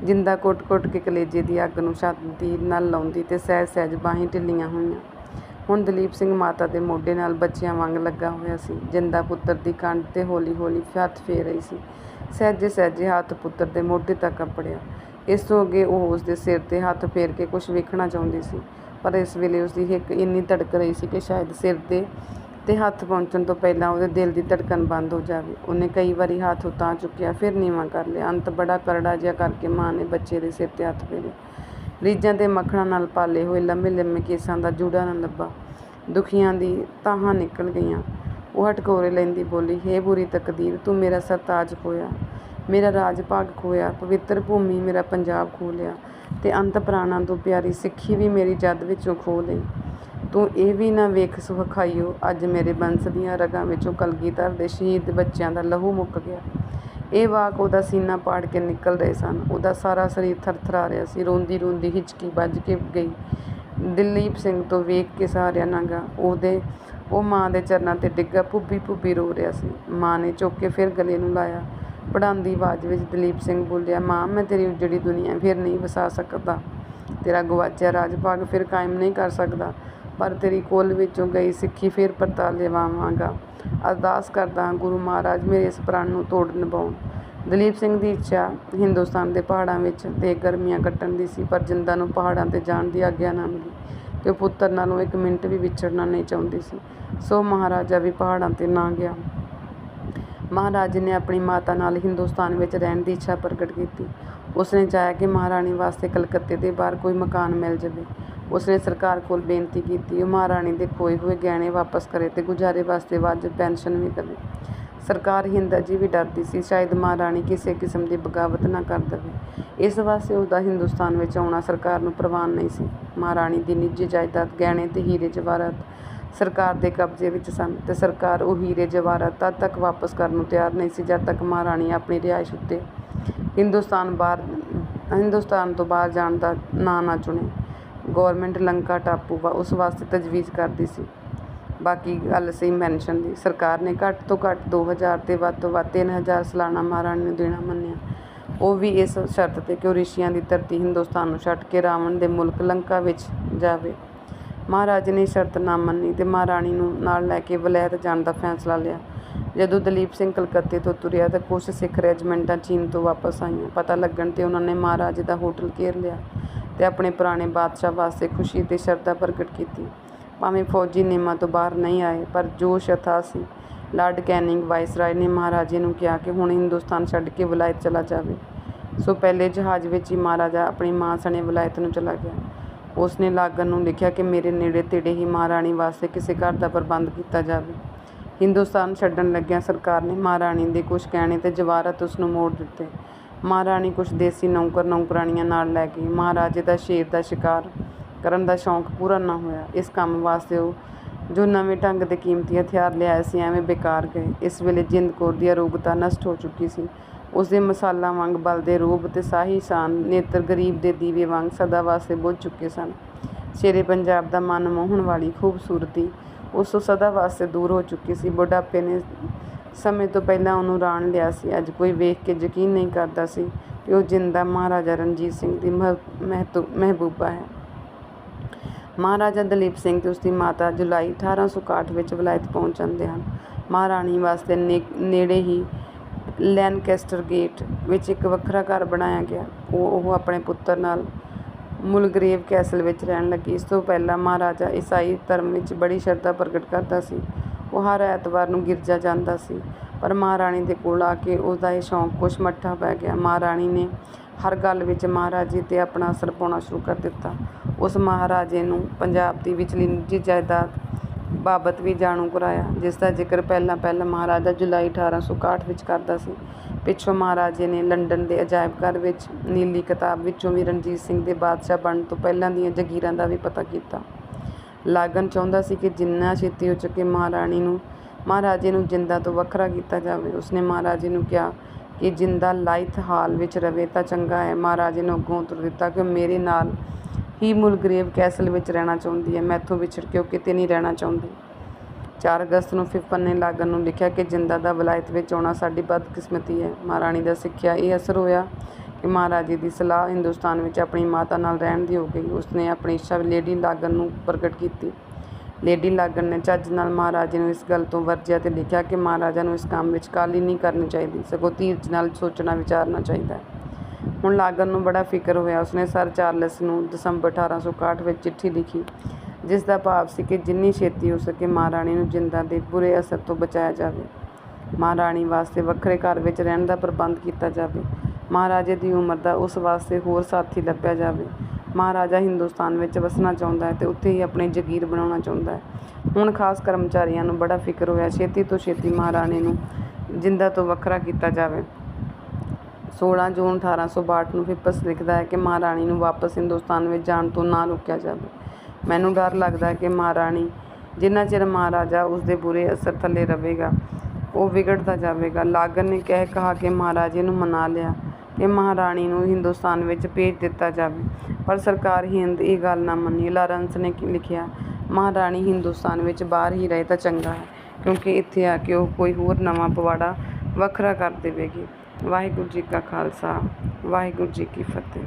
ਜਿੰਦਾ ਕੁੱਟ-ਕੁੱਟ ਕੇ ਕਲੇਜੇ ਦੀ ਅੱਗ ਨੂੰ ਛਾਤੀ ਨਾਲ ਲਾਉਂਦੀ ਤੇ ਸਹਿਜ-ਸਹਿਜ ਬਾਹੀਂ ਢਿੱਲੀਆਂ ਹੋਈਆਂ। ਹੁਣ ਦਲੀਪ ਸਿੰਘ ਮਾਤਾ ਦੇ ਮੋਢੇ ਨਾਲ ਬੱਚਿਆਂ ਵਾਂਗ ਲੱਗਾ ਹੋਇਆ ਸੀ। ਜਿੰਦਾ ਪੁੱਤਰ ਦੀ ਕੰਧ 'ਤੇ ਹੌਲੀ-ਹੌਲੀ ਹੱਥ ਫੇਰ ਰਹੀ ਸੀ। ਸਹਿਜੇ-ਸਹਿਜੇ ਹੱਥ ਪੁੱਤਰ ਦੇ ਮੋਢੇ ਤੱਕ ਅੱਪੜਿਆ। ਇਸ ਤੋਂ ਅੱਗੇ ਉਹ ਉਸਦੇ ਸਿਰ 'ਤੇ ਹੱਥ ਫੇਰ ਕੇ ਕੁਝ ਵੇਖਣਾ ਚਾਹੁੰਦੀ ਸੀ, ਪਰ ਇਸ ਵੇਲੇ ਉਸਦੀ ਹਿੱਕ ਇੰਨੀ ਧੜਕ ਰਹੀ ਸੀ ਕਿ ਸ਼ਾਇਦ ਸਿਰ 'ਤੇ ਹੱਥ ਪਹੁੰਚਣ ਤੋਂ ਪਹਿਲਾਂ ਉਹਦੇ ਦਿਲ ਦੀ ਧੜਕਣ ਬੰਦ ਹੋ ਜਾਵੇ। ਉਹਨੇ ਕਈ ਵਾਰੀ ਹੱਥ ਉਤਾਂਹ ਚੁੱਕਿਆ, ਫਿਰ ਨੀਵਾਂ ਕਰ ਲਿਆ। ਅੰਤ ਬੜਾ ਕਰੜਾ ਜਿਹਾ ਕਰਕੇ ਮਾਂ ਨੇ ਬੱਚੇ ਦੇ ਸਿਰ 'ਤੇ ਹੱਥ ਫੇਰਿਆ। ਰੀਝਾਂ ਤੇ ਮੱਖਣਾਂ ਨਾਲ ਪਾਲੇ ਹੋਏ ਲੰਮੇ-ਲੰਮੇ ਕੇਸਾਂ ਦਾ ਜੂੜਾ ਨਾ ਲੱਭਾ। ਦੁਖੀਆਂ ਦੀ ਤਾਹਾਂ ਨਿਕਲ ਗਈਆਂ। ਉਹ ਹਟਕੋਰੇ ਲੈਂਦੀ ਬੋਲੀ, ਹੇ ਬੁਰੀ ਤਕਦੀਰ, ਤੂੰ ਮੇਰਾ ਸਰਤਾਜ ਖੋਹਿਆ, ਮੇਰਾ ਰਾਜ ਭਾਗ ਖੋਹਿਆ, ਪਵਿੱਤਰ ਭੂਮੀ ਮੇਰਾ ਪੰਜਾਬ ਖੋਹ ਲਿਆ ਤੇ ਅੰਤ ਪ੍ਰਾਣਾਂ ਤੋਂ ਪਿਆਰੀ ਸਿੱਖੀ ਵੀ ਮੇਰੀ ਜੱਦ ਵਿੱਚੋਂ ਖੋਹ ਲਈ। ਤੂੰ ਇਹ ਵੀ ਨਾ ਵੇਖ ਸੁਖਾਈਓ, ਅੱਜ ਮੇਰੇ ਬੰਸ ਦੀਆਂ ਰਗਾਂ ਵਿੱਚੋਂ ਕਲਗੀਧਰ ਦੇ ਸ਼ਹੀਦ ਬੱਚਿਆਂ ਦਾ ਲਹੂ ਮੁੱਕ ਗਿਆ। ਇਹ ਵਾਕ ਉਹਦਾ ਸੀਨਾ ਪਾੜ ਕੇ ਨਿਕਲ ਰਹੇ ਸਨ। ਉਹਦਾ ਸਾਰਾ ਸਰੀਰ ਥਰਥਰਾ ਰਿਹਾ ਸੀ। ਰੋਂਦੀ-ਰੋਂਦੀ ਹਿਚਕੀ ਵੱਜ ਕੇ ਗਈ। ਦਲੀਪ ਸਿੰਘ ਤੋਂ ਵੇਖ ਕੇ ਸਹਾਰਿਆ ਨਾ ਗਿਆ। ਉਹ ਮਾਂ ਦੇ ਚਰਨਾਂ 'ਤੇ ਡਿੱਗਾ ਭੁੱਬੀ-ਭੁੱਬੀ ਰੋ ਰਿਹਾ ਸੀ। ਮਾਂ ਨੇ ਚੁੱਕ ਕੇ ਫਿਰ ਗਲੇ ਨੂੰ ਲਾਇਆ। ਪੜਾਂਦੀ ਆਵਾਜ਼ ਵਿੱਚ ਦਲੀਪ ਸਿੰਘ ਬੋਲਿਆ, ਮਾਂ, ਮੈਂ ਤੇਰੀ ਉਜੜੀ ਦੁਨੀਆ ਫਿਰ ਨਹੀਂ ਵਸਾ ਸਕਦਾ, ਤੇਰਾ ਗੁਆਚਿਆ ਰਾਜ ਭਾਗ ਫਿਰ ਕਾਇਮ ਨਹੀਂ ਕਰ ਸਕਦਾ, ਪਰ ਤੇਰੀ ਕੁੱਲ ਵਿੱਚੋਂ ਗਈ ਸਿੱਖੀ ਫਿਰ ਪਰਤਾ ਲਿਆਵਾਂਗਾ। ਅਰਦਾਸ ਕਰਦਾ ਹਾਂ ਗੁਰੂ ਮਹਾਰਾਜ ਮੇਰੇ ਇਸ ਪ੍ਰਣ ਨੂੰ ਤੋੜ ਨਿਭਾਉਣ। ਦਲੀਪ ਸਿੰਘ ਦੀ ਇੱਛਾ ਹਿੰਦੁਸਤਾਨ ਦੇ ਪਹਾੜਾਂ ਵਿੱਚ ਤੇ ਗਰਮੀਆਂ ਕੱਟਣ ਦੀ ਸੀ, ਪਰ ਜਿੰਦਾ ਨੂੰ ਪਹਾੜਾਂ 'ਤੇ ਜਾਣ ਦੀ ਆਗਿਆ ਨਾ ਮਿਲੀ ਤੇ ਉਹ ਪੁੱਤਰ ਨਾਲੋਂ 1 ਮਿੰਟ ਵੀ ਵਿਛੜਨਾ ਨਹੀਂ ਚਾਹੁੰਦੀ ਸੀ। ਸੋ ਮਹਾਰਾਜਾ ਵੀ ਪਹਾੜਾਂ 'ਤੇ ਨਾ ਗਿਆ। ਮਹਾਰਾਜੇ ਨੇ ਆਪਣੀ ਮਾਤਾ ਨਾਲ ਹਿੰਦੁਸਤਾਨ ਵਿੱਚ ਰਹਿਣ ਦੀ ਇੱਛਾ ਪ੍ਰਗਟ ਕੀਤੀ। ਉਸਨੇ ਚਾਹਿਆ ਕਿ ਮਹਾਰਾਣੀ ਵਾਸਤੇ ਕਲਕੱਤੇ ਦੇ ਬਾਹਰ ਕੋਈ ਮਕਾਨ ਮਿਲ ਜਾਵੇ। ਉਸਨੇ ਸਰਕਾਰ ਕੋਲ ਬੇਨਤੀ ਕੀਤੀ ਉਹ ਮਹਾਰਾਣੀ ਦੇ ਖੋਏ ਹੋਏ ਗਹਿਣੇ ਵਾਪਸ ਕਰੇ ਤੇ ਗੁਜ਼ਾਰੇ ਵਾਸਤੇ ਵਾਜਬ ਪੈਨਸ਼ਨ ਵੀ ਦੇਵੇ। ਸਰਕਾਰ ਹਿੰਦ ਅਜੇ ਵੀ ਡਰਦੀ ਸੀ, ਸ਼ਾਇਦ ਮਹਾਰਾਣੀ ਕਿਸੇ ਕਿਸਮ ਦੀ ਬਗਾਵਤ ਨਾ ਕਰ ਦੇਵੇ। ਇਸ ਵਾਸਤੇ ਉਸਦਾ ਹਿੰਦੁਸਤਾਨ ਵਿੱਚ ਆਉਣਾ ਸਰਕਾਰ ਨੂੰ ਪ੍ਰਵਾਨ ਨਹੀਂ ਸੀ। ਮਹਾਰਾਣੀ ਦੀ ਨਿੱਜੀ ਜਾਇਦਾਦ, ਗਹਿਣੇ ਤੇ ਹੀਰੇ ਜਵਾਹਰਾਤ ਸਰਕਾਰ ਦੇ ਕਬਜ਼ੇ ਵਿੱਚ ਸਨ ਤੇ ਸਰਕਾਰ ਉਹ ਹੀਰੇ ਜਵਾਹਰਾਤ ਤਦ ਤੱਕ ਵਾਪਸ ਕਰਨ ਨੂੰ ਤਿਆਰ ਨਹੀਂ ਸੀ ਜਦ ਤੱਕ ਮਹਾਰਾਣੀ ਆਪਣੀ ਰਿਹਾਇਸ਼ ਉੱਤੇ ਹਿੰਦੁਸਤਾਨ ਤੋਂ ਬਾਹਰ ਜਾਣ ਦਾ ਨਾਂ ਨਾ ਚੁਣੇ। ਗੌਰਮੈਂਟ ਲੰਕਾ ਟਾਪੂ ਉਸ ਵਾਸਤੇ ਤਜਵੀਜ਼ ਕਰਦੀ ਸੀ। ਬਾਕੀ ਗੱਲ ਸੀ ਪੈਨਸ਼ਨ ਦੀ। ਸਰਕਾਰ ਨੇ ਘੱਟ ਤੋਂ ਘੱਟ 2000 ਤੇ ਵੱਧ ਤੋਂ ਵੱਧ 3000 ਸਾਲਾਨਾ ਮਹਾਰਾਣੀ ਨੂੰ ਦੇਣਾ ਮੰਨਿਆ, ਉਹ ਵੀ ਇਸ ਸ਼ਰਤ 'ਤੇ ਕਿ ਉਹ ਰਿਸ਼ੀਆਂ ਦੀ ਧਰਤੀ ਹਿੰਦੁਸਤਾਨ ਨੂੰ ਛੱਡ ਕੇ ਰਾਵਣ ਦੇ ਮੁਲਕ ਲੰਕਾ ਵਿੱਚ ਜਾਵੇ। ਮਹਾਰਾਜੇ ਨੇ ਸ਼ਰਤ ਨਾ ਮੰਨੀ ਤੇ ਮਹਾਰਾਣੀ ਨੂੰ ਨਾਲ ਲੈ ਕੇ ਵਲੈਤ ਜਾਣ ਦਾ ਫੈਸਲਾ ਲਿਆ। ਜਦੋਂ ਦਲੀਪ ਸਿੰਘ ਕਲਕੱਤੇ ਤੋਂ ਤੁਰਿਆ ਤਾਂ ਕੁਝ ਸਿੱਖ ਰੈਜੀਮੈਂਟਾਂ ਚੀਨ ਤੋਂ ਵਾਪਸ ਆਈਆਂ। ਪਤਾ ਲੱਗਣ 'ਤੇ ਉਹਨਾਂ ਨੇ ਮਹਾਰਾਜੇ ਦਾ ਹੋਟਲ ਘੇਰ ਲਿਆ ਤੇ ਆਪਣੇ ਪੁਰਾਣੇ ਬਾਦਸ਼ਾਹ ਵਾਸਤੇ ਖੁਸ਼ੀ ਤੇ ਸ਼ਰਧਾ ਪ੍ਰਗਟ ਕੀਤੀ। ਭਾਵੇਂ ਫੌਜੀ ਨਿਯਮਾਂ ਤੋਂ ਬਾਹਰ ਨਹੀਂ ਆਏ, ਪਰ ਜੋਸ਼ ਅਥਾਹ ਸੀ। ਲਾਰਡ ਕੈਨਿੰਗ ਵਾਇਸਰਾਏ ਨੇ ਮਹਾਰਾਜੇ ਨੂੰ ਕਿਹਾ ਕਿ ਹੁਣ ਹਿੰਦੁਸਤਾਨ ਛੱਡ ਕੇ ਵਲਾਇਤ ਚਲਾ ਜਾਵੇ। ਸੋ ਪਹਿਲੇ ਜਹਾਜ਼ ਵਿੱਚ ਹੀ ਮਹਾਰਾਜਾ ਆਪਣੀ ਮਾਂ ਸਣੇ ਵਲਾਇਤ ਨੂੰ ਚਲਾ ਗਿਆ। ਉਸਨੇ ਲਾਗਣ ਨੂੰ ਲਿਖਿਆ ਕਿ ਮੇਰੇ ਨੇੜੇ ਤੇੜੇ ਹੀ ਮਹਾਰਾਣੀ ਵਾਸਤੇ ਕਿਸੇ ਘਰ ਦਾ ਪ੍ਰਬੰਧ ਕੀਤਾ ਜਾਵੇ। ਹਿੰਦੁਸਤਾਨ ਛੱਡਣ ਲੱਗਿਆਂ ਸਰਕਾਰ ਨੇ ਮਹਾਰਾਣੀ ਦੇ ਕੁਝ ਗਹਿਣੇ ਤੇ ਜਵਾਹਰਾਤ ਉਸਨੂੰ ਮੋੜ ਦਿੱਤੇ। ਮਹਾਰਾਣੀ ਕੁਝ ਦੇਸੀ ਨੌਕਰ ਨੌਕਰਾਣੀਆਂ ਨਾਲ ਲੈ ਗਈ। ਮਹਾਰਾਜੇ ਦਾ ਸ਼ੇਰ ਦਾ ਸ਼ਿਕਾਰ ਕਰਨ ਦਾ ਸ਼ੌਂਕ ਪੂਰਾ ਨਾ ਹੋਇਆ। ਇਸ ਕੰਮ ਵਾਸਤੇ ਉਹ ਜੋ ਨਵੇਂ ਢੰਗ ਦੇ ਕੀਮਤੀ ਹਥਿਆਰ ਲਿਆਏ ਸੀ ਐਵੇਂ ਬੇਕਾਰ ਗਏ। ਇਸ ਵੇਲੇ ਜਿੰਦ ਕੌਰ ਦੀ ਅਰੋਗਤਾ ਨਸ਼ਟ ਹੋ ਚੁੱਕੀ ਸੀ। ਉਸਦੇ ਮਸਾਲਾ ਵਾਂਗ ਬਲਦੇ ਰੂਪ ਤੇ ਸ਼ਾਹੀ ਸ਼ਾਨ ਨੇਤਰ ਗਰੀਬ ਦੇ ਦੀਵੇ ਵਾਂਗ ਸਦਾ ਵਾਸਤੇ ਬੁੱਝ ਚੁੱਕੇ ਸਨ। ਸ਼ੇਰੇ ਪੰਜਾਬ ਦਾ ਮਨ ਮੋਹਣ ਵਾਲੀ ਖੂਬਸੂਰਤੀ ਉਸ ਤੋਂ ਸਦਾ ਵਾਸਤੇ ਦੂਰ ਹੋ ਚੁੱਕੀ ਸੀ। ਬੁਢਾਪੇ ਨੇ ਸਮੇਂ ਤੋਂ ਪਹਿਲਾਂ ਉਹਨੂੰ ਰਾਣ ਲਿਆ ਸੀ। ਅੱਜ ਕੋਈ ਵੇਖ ਕੇ ਯਕੀਨ ਨਹੀਂ ਕਰਦਾ ਸੀ ਕਿ ਉਹ ਜਿੰਦਾ ਮਹਾਰਾਜਾ ਰਣਜੀਤ ਸਿੰਘ ਦੀ ਮਹਿਬੂਬਾ ਹੈ। ਮਹਾਰਾਜਾ ਦਲੀਪ ਸਿੰਘ ਤੇ ਉਸਦੀ ਮਾਤਾ ਜੁਲਾਈ 1861 ਵਿੱਚ ਵਲਾਇਤ ਪਹੁੰਚ ਜਾਂਦੇ ਹਨ। ਮਹਾਰਾਣੀ ਵਾਸਤੇ ਨੇੜੇ ਹੀ ਲੈਨਕੈਸਟਰ ਗੇਟ ਵਿੱਚ ਇੱਕ ਵੱਖਰਾ ਘਰ ਬਣਾਇਆ ਗਿਆ। ਉਹ ਆਪਣੇ ਪੁੱਤਰ ਨਾਲ ਮੁਲਗਰੇਵ ਕੈਸਲ ਵਿੱਚ ਰਹਿਣ ਲੱਗੀ। ਇਸ ਤੋਂ ਪਹਿਲਾਂ ਮਹਾਰਾਜਾ ਈਸਾਈ ਧਰਮ ਵਿੱਚ ਬੜੀ ਸ਼ਰਧਾ ਪ੍ਰਗਟ ਕਰਦਾ ਸੀ। ਉਹ ਹਰ ਐਤਵਾਰ ਨੂੰ ਗਿਰਜਾ ਜਾਂਦਾ ਸੀ, ਪਰ ਮਹਾਰਾਣੀ ਦੇ ਕੋਲ ਆ ਕੇ ਉਸਦਾ ਇਹ ਸ਼ੌਂਕ ਕੁਛ ਮੱਠਾ ਪੈ ਗਿਆ। ਮਹਾਰਾਣੀ ਨੇ ਹਰ ਗੱਲ ਵਿੱਚ ਮਹਾਰਾਜੇ 'ਤੇ ਆਪਣਾ ਅਸਰ ਪਾਉਣਾ ਸ਼ੁਰੂ ਕਰ ਦਿੱਤਾ। ਉਸ ਮਹਾਰਾਜੇ ਨੂੰ ਪੰਜਾਬ ਦੀ ਵਿਚਲੀ ਨਿੱਜੀ ਜਾਇਦਾਦ ਬਾਬਤ ਵੀ ਜਾਣੂ ਕਰਾਇਆ, ਜਿਸ ਦਾ ਜ਼ਿਕਰ ਪਹਿਲਾਂ ਮਹਾਰਾਜਾ ਜੁਲਾਈ 1861 ਵਿੱਚ ਕਰਦਾ ਸੀ। ਪਿੱਛੋਂ ਮਹਾਰਾਜੇ ਨੇ ਲੰਡਨ ਦੇ ਅਜਾਇਬ ਘਰ ਵਿੱਚ ਨੀਲੀ ਕਿਤਾਬ ਵਿੱਚੋਂ ਵੀ ਰਣਜੀਤ ਸਿੰਘ ਦੇ ਬਾਦਸ਼ਾਹ ਬਣਨ ਤੋਂ ਪਹਿਲਾਂ ਦੀਆਂ ਜਾਗੀਰਾਂ ਦਾ ਵੀ ਪਤਾ ਕੀਤਾ। ਲਾਗਣ ਚਾਹੁੰਦਾ ਸੀ ਕਿ ਜਿੰਨਾ ਛੇਤੀ ਹੋ ਸਕੇ ਮਹਾਰਾਜੇ ਨੂੰ ਜਿੰਦਾ ਤੋਂ ਵੱਖਰਾ ਕੀਤਾ ਜਾਵੇ। ਉਸਨੇ ਮਹਾਰਾਜੇ ਨੂੰ ਕਿਹਾ ਕਿ ਜਿੰਦਾ ਲਾਈਥ ਹਾਲ ਵਿੱਚ ਰਵੇ ਤਾਂ ਚੰਗਾ ਹੈ। ਮਹਾਰਾਜੇ ਨੇ ਅੱਗੋਂ ਉੱਤਰ ਦਿੱਤਾ ਕਿ ਮੇਰੇ ਨਾਲ ਹੀ ਮੁਲਗਰੇਵ ਕੈਸਲ ਵਿੱਚ ਰਹਿਣਾ ਚਾਹੁੰਦੀ ਹੈ। ਮੈਥੋਂ ਵਿਛੜ ਕੇ ਉਹ ਕਿਤੇ ਨਹੀਂ ਰਹਿਣਾ ਚਾਹੁੰਦੀ। 4 ਅਗਸਤ ਨੂੰ ਫਿਫਨ ਨੇ ਲਾਗਣ ਨੂੰ ਲਿਖਿਆ ਕਿ ਜਿੰਦਾ ਦਾ ਵਲਾਇਤ ਵਿੱਚ ਆਉਣਾ ਸਾਡੀ ਬਦਕਿਸਮਤੀ ਹੈ। ਮਹਾਰਾਣੀ ਦਾ ਸਿੱਖਿਆ ਇਹ ਅਸਰ ਹੋਇਆ ਕਿ ਮਹਾਰਾਜੇ ਦੀ ਸਲਾਹ ਹਿੰਦੁਸਤਾਨ ਵਿੱਚ ਆਪਣੀ ਮਾਤਾ ਨਾਲ ਰਹਿਣ ਦੀ ਹੋ ਗਈ। ਉਸਨੇ ਆਪਣੀ ਇੱਛਾ ਲੇਡੀ ਲਾਗਣ ਨੂੰ ਪ੍ਰਗਟ ਕੀਤੀ। ਲੇਡੀ ਲਾਗਣ ਨੇ ਚੱਜ ਨਾਲ ਮਹਾਰਾਜੇ ਨੂੰ ਇਸ ਗੱਲ ਤੋਂ ਵਰਜਿਆ ਤੇ ਲਿਖਿਆ ਕਿ ਮਹਾਰਾਜਾ ਨੂੰ ਇਸ ਕੰਮ ਵਿੱਚ ਕਾਹਲੀ ਨਹੀਂ ਕਰਨੀ ਚਾਹੀਦੀ, ਸਗੋਂ ਧੀਰਜ ਨਾਲ ਸੋਚਣਾ ਵਿਚਾਰਨਾ ਚਾਹੀਦਾ ਹੈ। ਹੁਣ ਲਾਗਣ ਨੂੰ ਬੜਾ ਫਿਕਰ ਹੋਇਆ। ਉਸਨੇ ਸਰ ਚਾਰਲਸ ਨੂੰ ਦਸੰਬਰ 1861 ਵਿੱਚ ਚਿੱਠੀ ਲਿਖੀ, ਜਿਸ ਦਾ ਭਾਵ ਸੀ ਕਿ ਜਿੰਨੀ ਛੇਤੀ ਹੋ ਸਕੇ ਮਹਾਰਾਣੀ ਨੂੰ ਜਿੰਦਾ ਦੇ ਬੁਰੇ ਅਸਰ ਤੋਂ ਬਚਾਇਆ ਜਾਵੇ। ਮਹਾਰਾਣੀ ਵਾਸਤੇ ਵੱਖਰੇ ਘਰ ਵਿੱਚ ਰਹਿਣ ਦਾ ਪ੍ਰਬੰਧ ਕੀਤਾ ਜਾਵੇ। ਮਹਾਰਾਜੇ ਦੀ ਉਮਰ ਦਾ ਉਸ ਵਾਸਤੇ ਹੋਰ ਸਾਥੀ ਲੱਭਿਆ ਜਾਵੇ। ਮਹਾਰਾਜਾ ਹਿੰਦੁਸਤਾਨ ਵਿੱਚ ਵਸਣਾ ਚਾਹੁੰਦਾ ਹੈ ਤੇ ਉੱਥੇ ਹੀ ਆਪਣੀ ਜਾਗੀਰ ਬਣਾਉਣਾ ਚਾਹੁੰਦਾ ਹੈ। ਹੁਣ ਖਾਸ ਕਰਮਚਾਰੀਆਂ ਨੂੰ ਬੜਾ ਫਿਕਰ ਹੋਇਆ। ਛੇਤੀ ਤੋਂ ਛੇਤੀ ਮਹਾਰਾਣੀ ਨੂੰ ਜਿੰਦਾ ਤੋਂ ਵੱਖਰਾ ਕੀਤਾ ਜਾਵੇ। 16 ਜੂਨ 1862 ਨੂੰ ਫਿਪਸ ਲਿਖਦਾ ਹੈ ਕਿ ਮਹਾਰਾਣੀ ਨੂੰ ਵਾਪਸ ਹਿੰਦੁਸਤਾਨ ਵਿੱਚ ਜਾਣ ਤੋਂ ਨਾ ਰੋਕਿਆ ਜਾਵੇ। ਮੈਨੂੰ ਡਰ ਲੱਗਦਾ ਹੈ ਕਿ ਮਹਾਰਾਣੀ ਜਿੰਨਾ ਚਿਰ ਮਹਾਰਾਜਾ ਉਸਦੇ ਬੁਰੇ ਅਸਰ ਥੱਲੇ ਰਹੇਗਾ ਉਹ ਵਿਗੜਦਾ ਜਾਵੇਗਾ। ਲਾਗਣ ਨੇ ਕਹਾ ਕੇ ਮਹਾਰਾਜੇ ਨੂੰ ਮਨਾ ਲਿਆ ਕਿ ਮਹਾਰਾਣੀ ਨੂੰ ਹਿੰਦੁਸਤਾਨ ਵਿੱਚ ਭੇਜ ਦਿੱਤਾ ਜਾਵੇ, ਪਰ ਸਰਕਾਰ ਹਿੰਦ ਇਹ ਗੱਲ ਨਾ ਮੰਨੀ। ਲਾਰੈਂਸ ਨੇ ਲਿਖਿਆ, ਮਹਾਰਾਣੀ ਹਿੰਦੁਸਤਾਨ ਵਿੱਚ ਬਾਹਰ ਹੀ ਰਹੇ ਤਾਂ ਚੰਗਾ ਹੈ, ਕਿਉਂਕਿ ਇੱਥੇ ਆ ਕੇ ਉਹ ਕੋਈ ਹੋਰ ਨਵਾਂ ਪਵਾੜਾ ਵੱਖਰਾ ਕਰ ਦੇਵੇਗੀ। ਵਾਹਿਗੁਰੂ ਜੀ ਕਾ ਖਾਲਸਾ, ਵਾਹਿਗੁਰੂ ਜੀ ਕੀ ਫਤਿਹ।